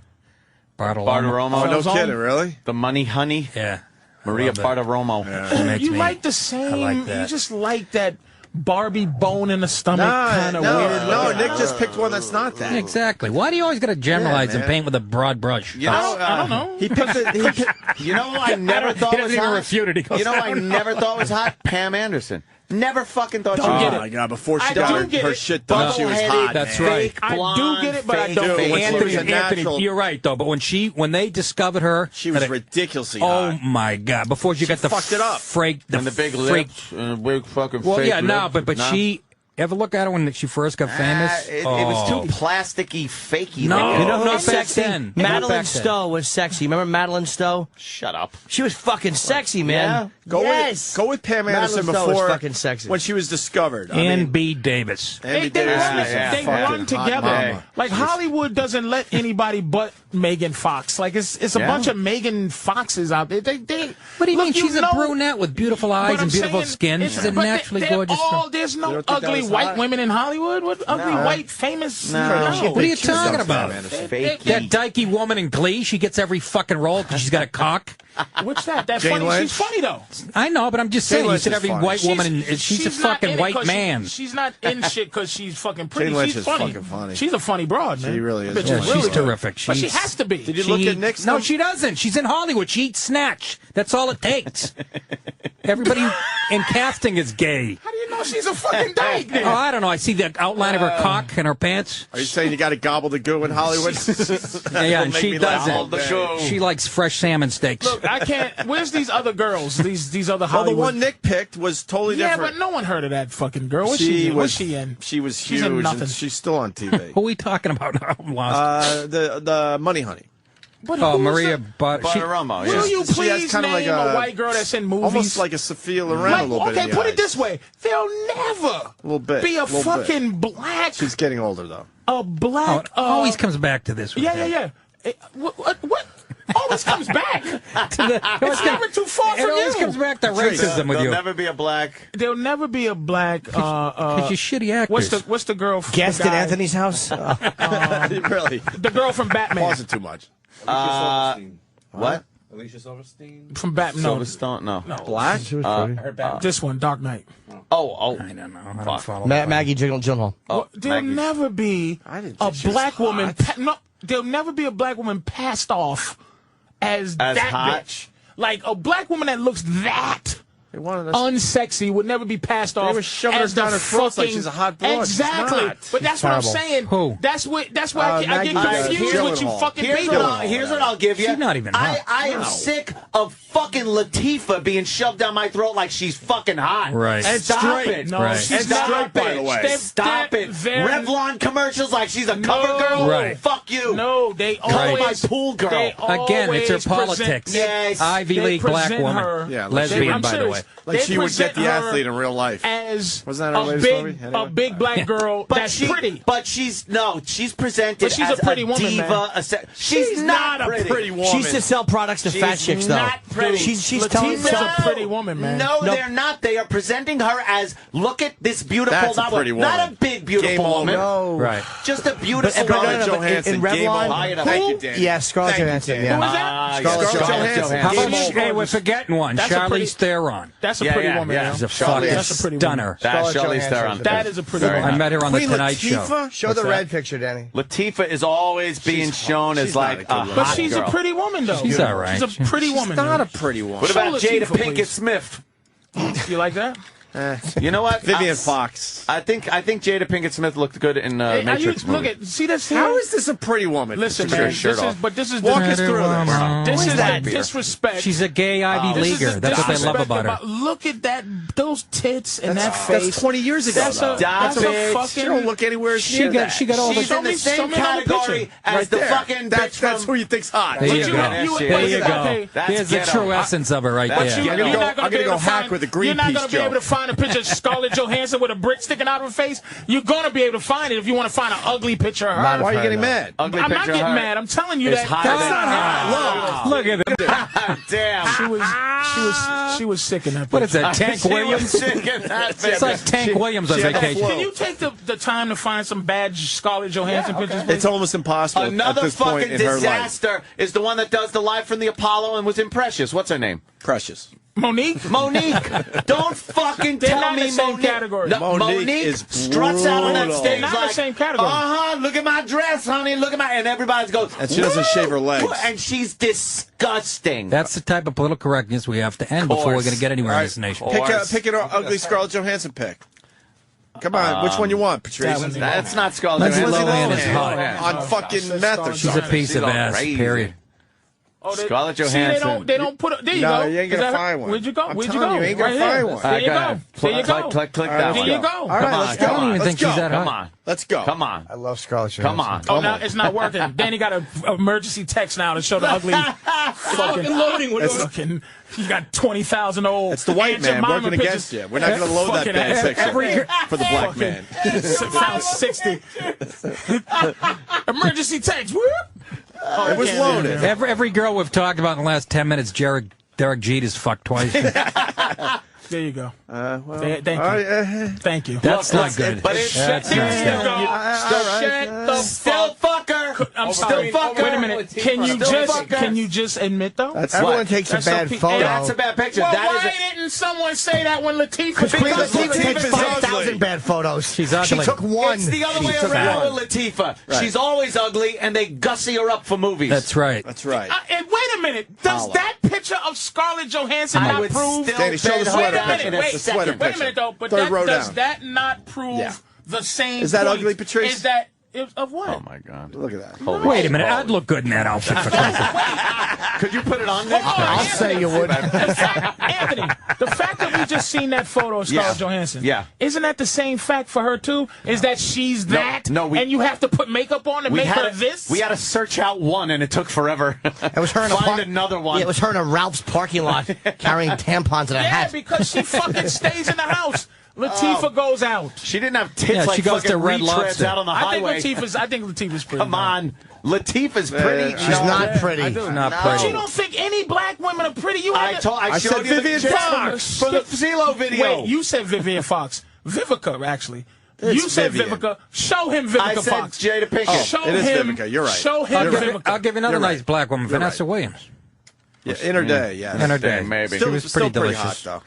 Bartiromo. Oh, no Zone? kidding, really? The money honey. Yeah. Maria Love that. Bartiromo. She makes You me- like the same. I like that. You just like that Barbie bone in the stomach kind of weird. No, Nick just picked one that's not that. Exactly. Why do you always got to generalize Yeah, and man. paint with a broad brush? You know, I don't know. He picked it. You know who I never thought He was doesn't even hot? refute it. He goes, You know who I never thought was hot? Pam Anderson. Never fucking thought she Don't was get Oh it. my god! Before she I got do her, get her it. shit done, she was Bubble-headed, hot. That's man. right. I do blonde, get it, but I fake don't. face. Anthony, She was a natural. you're right though. But when they discovered her, She was that it- ridiculously Oh hot. my god! Before she got the fucked it up. freak, and the big freak. lips and the big fucking Well, fake yeah, no, lips. but she ever look at her when she first got famous? It was too plasticky, fakey. No, You know who not was back sexy? then. Madeline Stowe was sexy. Remember Madeline Stowe? Shut up. She was fucking sexy, man. Go yes. with Pam Anderson Madeline Stowe was before fucking sexy. when she was discovered. Ann B. Davis. They run together. Like Hollywood doesn't let anybody but Megan Fox. Like it's a bunch of Megan Foxes out there. What do you mean? She's a brunette with beautiful eyes and beautiful skin. She's a naturally gorgeous girl. There's no ugly white women in Hollywood. What ugly white famous? No. What are you talking about? Fakey. That dykey woman in Glee, she gets every fucking role because she's got a cock. What's that? That's Jane funny. Lynch? She's funny though. I know, but I'm just saying. You Lynch said is every funny. white woman, she's a not fucking in it white 'cause man. She's not in shit because she's fucking pretty. Jane Lynch She's is funny. fucking funny. She's a funny broad, man. She really is. Bitch Yeah, really she's good. terrific. But she She's- has to be. Did you look at Nick's? No, she doesn't. She's in Hollywood. She eats snatch. That's all it takes. Everybody in casting is gay. How do you know she's a fucking dyke? Then? Oh, I don't know. I see the outline of her cock in her pants. Are you saying you got to gobble the goo in Hollywood? Yeah, and Make she me laugh all doesn't. day. She likes fresh salmon steaks. Look, I can't. Where's these other girls? These other Well, Hollywood. the one Nick picked was totally yeah, different. but no one heard of that fucking girl. What's she in? What's she in? She was She's huge. in nothing. And she's still on TV. Who are we talking about now? I'm lost. The Money Honey. But Oh, who's Maria the- Bartiromo, Will you She has please kind name of like a white girl that's in movies? Almost like a Sophia Loren a little bit. Okay, in the put eyes. it this way: they'll never Little bit, be a little fucking black. She's getting older though. A black. It always comes back to this. Yeah. What? Always comes back. It's never too far It from always you. comes back to racism with There'll you. never be a black. There'll never be a black. Because you're shitty actors. What's the girl? Guest the at guy- Anthony's house? Really? The girl from Batman. Wasn't too much. What? Alicia Silverstein? From Batman. No, Silverstone? No. Black? this one, Dark Knight. Oh. I don't know. I don't follow. Maggie Gyllenhaal. There'll never be didn't a think she was black hot. woman. There'll never be a black woman passed off as that hot? bitch. Like a black woman that looks that They wanted us. unsexy would never be passed off. were shoving her as the down her throats like fucking- she's a hot broad. She's Exactly. not. But that's what I'm saying. Who? That's where I get Maggie confused with you Gyllenhaal. fucking Here's people. what I'll give you. She's not even hot. I am sick of fucking Latifah being shoved down my throat like she's fucking hot. Right. And stop straight. it. No, Right. she's And not stop a bitch. it. by the way. Stop it. Revlon commercials like she's a cover girl. Right. Fuck you. No, they Cover always my pool girl. they Again, it's her always politics. present- Yes. Ivy they League black present woman. her- Yeah, Lesbian, I'm by the serious. way. Like They she would get present the her athlete in real life. as Wasn't that our a latest big, movie? a Anyway. big black girl that's pretty. But she's presented But she's a as pretty woman, diva. man. She's not a pretty. pretty woman. She used to sell products to fat chicks, though. not pretty. She's telling Latifah's some- a pretty woman, man. No, Nope. they're not. They are presenting her as, look at this beautiful, That's a not, pretty not woman. a big, beautiful Game over. woman. No. Right. Just a beautiful But- woman. no, Scarlett but in Johansson. Game Revlon- over. Thank you, Dan. Yeah, Scarlett Thank you, Johansson, Dan. yeah. Who is that? Scarlett Scarlett Johansson. How Game about over. hey, we're forgetting one. That's a Charlize pretty- Theron. That's a Yeah, pretty yeah, woman. yeah. man. She's a Charlize- fucking That's a pretty woman. stunner. That's Scarlett Charlize Johansson. Theron. That is a pretty Very woman. I met her on the Queen Tonight Show. Latifah? Show the red picture, Danny. Latifah is always being shown as She's not like a good a woman. But hot she's girl. a pretty woman, though. She's all right. She's a pretty woman. Not a man. pretty woman. What about Show Jada Latifah, Pinkett please. Smith? You like that? You know what? Vivian Fox. I think Jada Pinkett Smith looked good in Hey, Matrix look movie. at see this. How is this a pretty woman? Listen, Took her man. shirt This is off. but this is Walk us through this is that? the disrespect. She's a gay Ivy This is Leaguer. the That's what they love disrespect about her. Look at those tits and that face. That's 20 years ago. That's though. a that's a She She don't fucking. look anywhere She near got that. she got all She's the. in the show same me another category picture. as Right the there. fucking That's bitch from... who you think's hot. There But you go. There you go. That's Here's the ghetto. true essence of her right That's there. ghetto. You're I'm not gonna be able go to hack find- with a You're not Greenpeace going to be able to joke. find a picture of Scarlett Johansson with a brick sticking out of her face. You're going to be able to find it if you want to find an ugly picture of her. Not Why are you her, getting no. mad? Ugly I'm not picture of getting her mad. I'm telling you is that. higher That's than not hot. Look at that. Damn. She was sick in that. What is picture. that? Tank Williams? It's like Tank Williams on she had the vacation. flow. Can you take the time to find some bad Scarlett Johansson pictures? please? It's almost impossible at Another this point fucking in her life. disaster is the one that does the live from the Apollo and was in Precious. What's her name? Precious. Monique. Monique. Don't fucking They're tell not in me the same Monique. category. No, Monique Monique is struts out on that brutal. stage They're not in the like, same category. look at my dress, honey, look at my... And everybody goes... And she doesn't shave her legs. And she's disgusting. That's the type of political correctness we have to end before we're going to get anywhere in this nation. Pick an ugly Scarlett Johansson pick. Come on, which one you want, Patrice? That's not Scarlett Lindsay Johansson. Lohan is Lindsay hot. Lohan. On fucking meth or She's a something. piece of all ass, crazy. period. Oh, Scarlett See, Johansson. they don't put. There you No, go. you ain't Is gonna that find one. Where'd you go? I'm Where'd you telling go? you, you ain't gonna Right find here. one. There you Go go. ahead. There you go. Click All right, that let's one. There you go. All right, let's go. I don't even Let's think she's go. that Come hot. on. Let's go. Come on. I love Scarlett Johansson. Come on. Oh, now it's not working. Danny got an emergency text now to show the ugly fucking loading. Fucking, you got 20,000 old. It's the white Aunt man Jemima working against pictures. you. We're not going to load that Fucking bad picture for the black fucking man. Found 60. Emergency text. Whoop. Oh, It was yeah, loaded. yeah. Every girl we've talked about in the last 10 minutes, Derek Jeter's fucked twice. There you go. Well, Thank you. Thank you. That's not good. But it's There you go. Shut the still fuck. fucker. I'm still sorry. fucker. Wait a minute. Can you just admit though? Everyone takes a That's so bad pe- photo. That's a bad picture. Well, That why is didn't someone say that when Latifah Queen Because Latifah Latifah's takes ugly. 5,000 bad photos. She's She ugly. took one. It's the other way She took around one. with Latifah. Right. She's always ugly, and they gussy her up for movies. That's right. That's right. And wait a minute. Does that picture of Scarlett Johansson I not would prove? still Danny, show the bid her sweater down picture. in a Wait, The second. sweater Wait a picture. minute though. But Third row does down. that not prove Yeah. the same? Is that point? ugly, Patrice? Is that of what? Oh my God! Look at that. Holy Wait a minute. shit. I'd look good in that outfit. For Christ's Could you put it on next Hold on, time? I'll say you would. Anthony, the fact that we just seen that photo of Scarlett Yeah. Johansson, Yeah. isn't that the same fact for her too? Is that she's that, no, and you have to put makeup on to make her this? We had to search out one, and it took forever. It was her in a Find another one. Yeah, it was her in a Ralph's parking lot carrying tampons and a Yeah, hat. because she fucking stays in the house. Latifah goes out. She didn't have tits Yeah, like she goes fucking to Red retreads Lobster. out on the I highway. think Latifah's pretty. Come on. Latifah's pretty. She's No. not pretty. Not But pretty. you don't think any black women are pretty? You I haven't- showed said you Vivian the chicks Fox. for the CeeLo video. Wait, you said Vivian Fox. Vivica, actually. It's You said Vivian. Vivica. Show him Vivica I said Fox. Jada Pinkett. Show it is him. Vivica, you're right. Show him I'll Vivica. give you another You're nice right. black woman, You're Vanessa right. Williams. Yeah, in her day, yeah. In her day, maybe. Still, She was still pretty delicious. hot, though.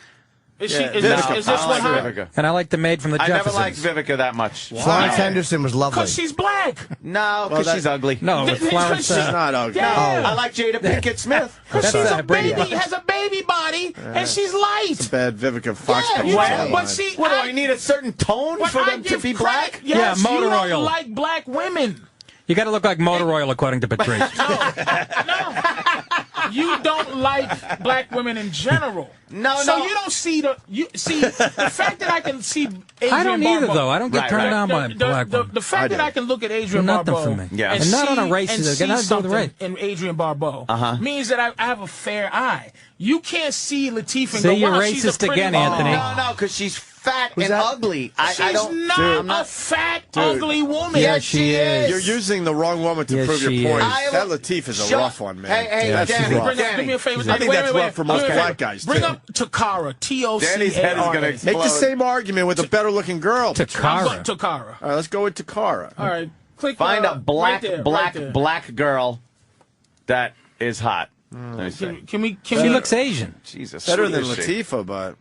Is she? Yeah, Is Vivica this Fox. one I like hot? Vivica. And I like the maid from the I never Jeffersons. liked Vivica that much. Florence Henderson was lovely. Because she's black. No, because that- she's ugly. No, with Florence. She's not ugly. Yeah. I like Jada Pinkett Smith. Because That's she's a a Brady. baby, has a baby body, and she's light. Bad Vivica Fox. Yeah, picture well, online. but see, What do I need a certain tone but for I them to give be credit- black? Yes, Yeah, motor you don't oil. like black women. You got to look like motor oil, according to Patrice. No. You don't like black women in general. No, so no. you don't see the fact that I can see Adrian I don't either, Barbeau- though. I don't get Right, turned right. on by black women. The fact that I can look at Adrian Nothing Barbeau for me. Yeah. And not on a racist, and it got see nothing to do with the something race. in Adrian Barbeau means that I have a fair eye. You can't see Latifah and See, go, you're wow, she's a racist pretty again, woman. Anthony. No, because she's fat and that? ugly. She's I don't. not a fat, ugly woman. Yeah, Yes, she is. You're using the wrong woman to Yes, prove she your point. is. That Latifah's a Shut- rough one, man. Hey, Yeah, Danny, she's rough. Bring up, do me a favor. I Danny. think Wait, that's wait, rough for wait. most Wait, wait, black wait. guys, Bring too. up Takara. T-O-C-A-R-A. Danny's head is gonna Make the explode. same argument with a better-looking girl. Takara. Takara. All right, let's go with Takara. All right. Click Find a right black, there, black, right there. black girl that is hot. Let me see. Can we? She looks Asian. Jesus, Better sweet than is she? Latifah, but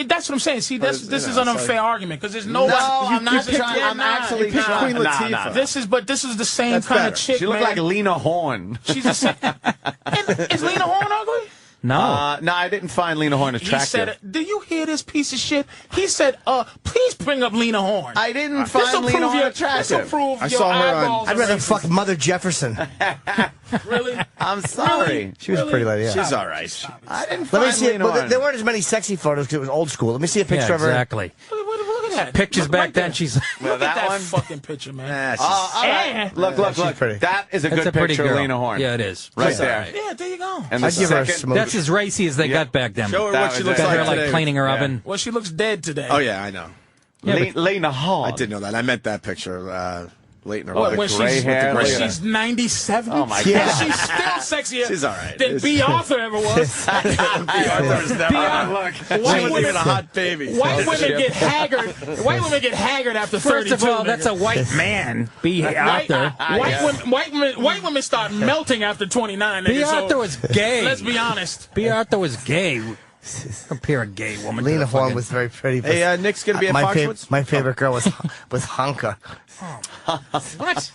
That's what I'm saying. See, this you is know, an unfair so- argument because there's nobody. No, I'm not this is- trying. yeah, I'm nah, actually you pick trying. Queen Nah, Latifah. nah. This is the same That's kind better. of chick. She looked man. like Lena Horne. She's the same. And is Lena Horne ugly? No. No, I didn't find Lena Horne He attractive. said, "Do you hear this piece of shit?" He said, "Please bring up Lena Horne." I didn't This'll find Lena prove Horne your, attractive. this'll prove I your saw her on- eyeballs I'd are rather racist. fuck Mother Jefferson. Really? I'm sorry. She was a pretty lady, yeah. she's all right. I didn't Let me find see it. Lena Well, Horne. there weren't as many sexy photos because it was old school. Let me see a picture Yeah, of her. exactly. Look at that. Pictures Look back right then, there. she's... Well, Look at that that one. fucking picture, man. Nah, she's- All right. And- Look. pretty. That is a That's good a pretty picture girl. of Lena Horne. Yeah, it is. Right She's all there. right. Yeah, there you go. And the I'd give her a second, smoke. That's as racy as they got back then. Show her That what she was looks it. Got like her like today. cleaning her Yeah. oven. Well, she looks dead today. Oh yeah, I know. Lena Horne. I did know that. I meant that picture late in her What, life. when gray she's, hair, when look at she's 97? Oh, my Yeah. God. She's still sexier She's all right. than B. Arthur ever was. Arthur was never. White She was women- even a hot baby. White women get haggard. White women get haggard after 32. First of all, that's a nigga. white man. B. White, Arthur. white women start melting after 29. B. nigga, so Arthur was gay. Let's be honest. B. Arthur was gay. Compare a gay woman to Lena a Horne fucking- was very pretty. but Hey, Nick's gonna be at Foxwoods. my favorite girl was Honka. What?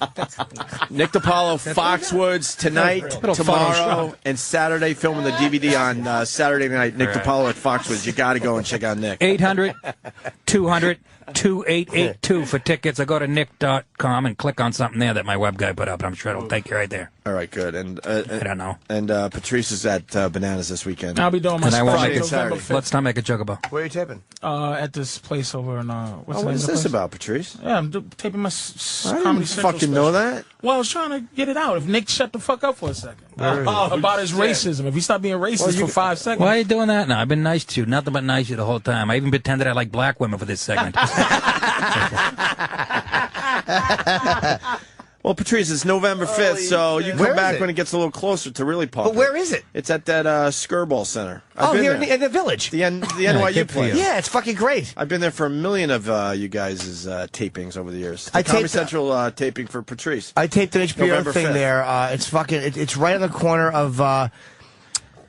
Nick DiPaolo, Foxwoods tonight, Little tomorrow, and Saturday. Filming the DVD on Saturday night. Nick DiPaolo at Foxwoods. You got to go and check out Nick. 800-200-9227. 2882 for tickets. I go to nick.com and click on something there that my web guy put up. I'm sure it'll take you right there. All right, good. And I don't know. And Patrice is at Bananas this weekend. I'll be doing my Friday and November Saturday. 5th. Let's not make a joke about. Where are you taping? At this place over in what's the What name is of the this place? about, Patrice? Yeah, I'm taping my I Comedy didn't Central fucking special. know that. Well, I was trying to get it out. If Nick shut the fuck up for a second about his racism, if he stopped being racist for 5 seconds. Why are you doing that now? I've been nice to you. Nothing but nice to you the whole time. I even pretended I like black women for this segment. Well, Patrice, it's November 5th, so you Where come is back it? when it gets a little closer to really pop. But where is it? It's at that Skirball Center. I've been Here there. in the village. The NYU good for place. you. Yeah, it's fucking great. I've been there for a million of you guys' tapings over the years. I The Comedy taped- Central taping for Patrice. I taped an HBO November thing 5th. there. It's fucking. It's right on the corner of.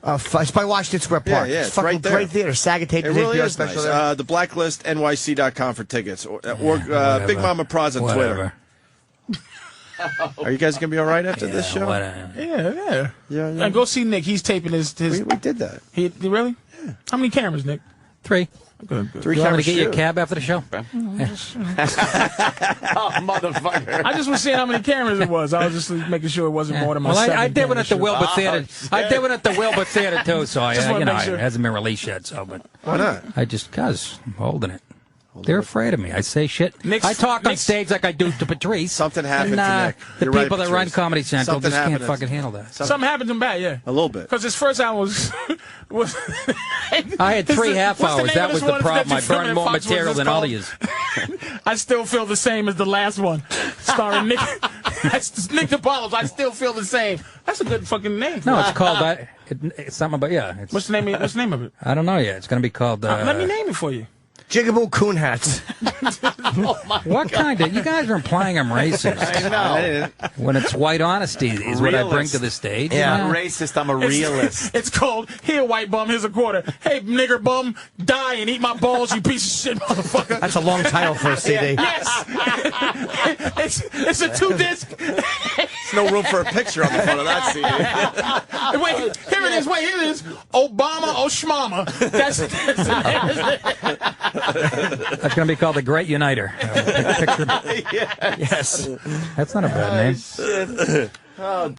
It's by Washington Square Park. Yeah, it's it's fucking right there. great theater. Saga taped It his really HBO is special nice. there. The blacklistnyc.com for tickets. Or Whatever. Big Mama Praz on Twitter. Whatever. Are you guys going to be all right after this show? Whatever. Yeah. Yeah. And go see Nick. He's taping his. We did that. He really? Yeah. How many cameras, Nick? 3. Good. 3 You want me cameras. to get you a cab after the show? Oh, motherfucker. I just was seeing how many cameras it was. I was just making sure it wasn't more than my Well, I 7 did one at the camera Wilbur Theater. I did one at the Wilbur Theater too. So Just wanna make it sure. hasn't been released yet. So, but Why not? cause I'm holding it. They're afraid of me. I say shit. Nick's- I talk on Nick's- stage like I do to Patrice. Something happened and, to Nick. The You're right, people that run Patrice. Comedy Central Something just can't happened. fucking handle that. Something happened to him bad, yeah. A little bit. Because his first album was I had 3 half what's the hours. name That of was this the one problem. that I you filmed burned in more Foxwoods? material It's than all of called- you. I still feel the same as the last one, starring Nick. That's Nick DiPaolo. I still feel the same. That's a good fucking name. No, it's called. It's something about It's, What's the name of it? I don't know yet. It's going to be called. Let me name it for you. Jigaboo coon hats. What kind of? You guys are implying I'm racist. I know. When it's white honesty is what I bring Realist. to the stage. Yeah. I'm not racist. I'm a realist. It's called Here, White Bum, Here's a Quarter. Hey, nigger bum, die and eat my balls, you piece of shit, motherfucker. That's a long title for a CD. Yes. it's a 2-disc. There's no room for a picture on the front of that CD. Wait, here it is. Obama Oshmama. That's the name. That's going to be called the Great Uniter. Picture. Yes. That's not a bad name. Oh,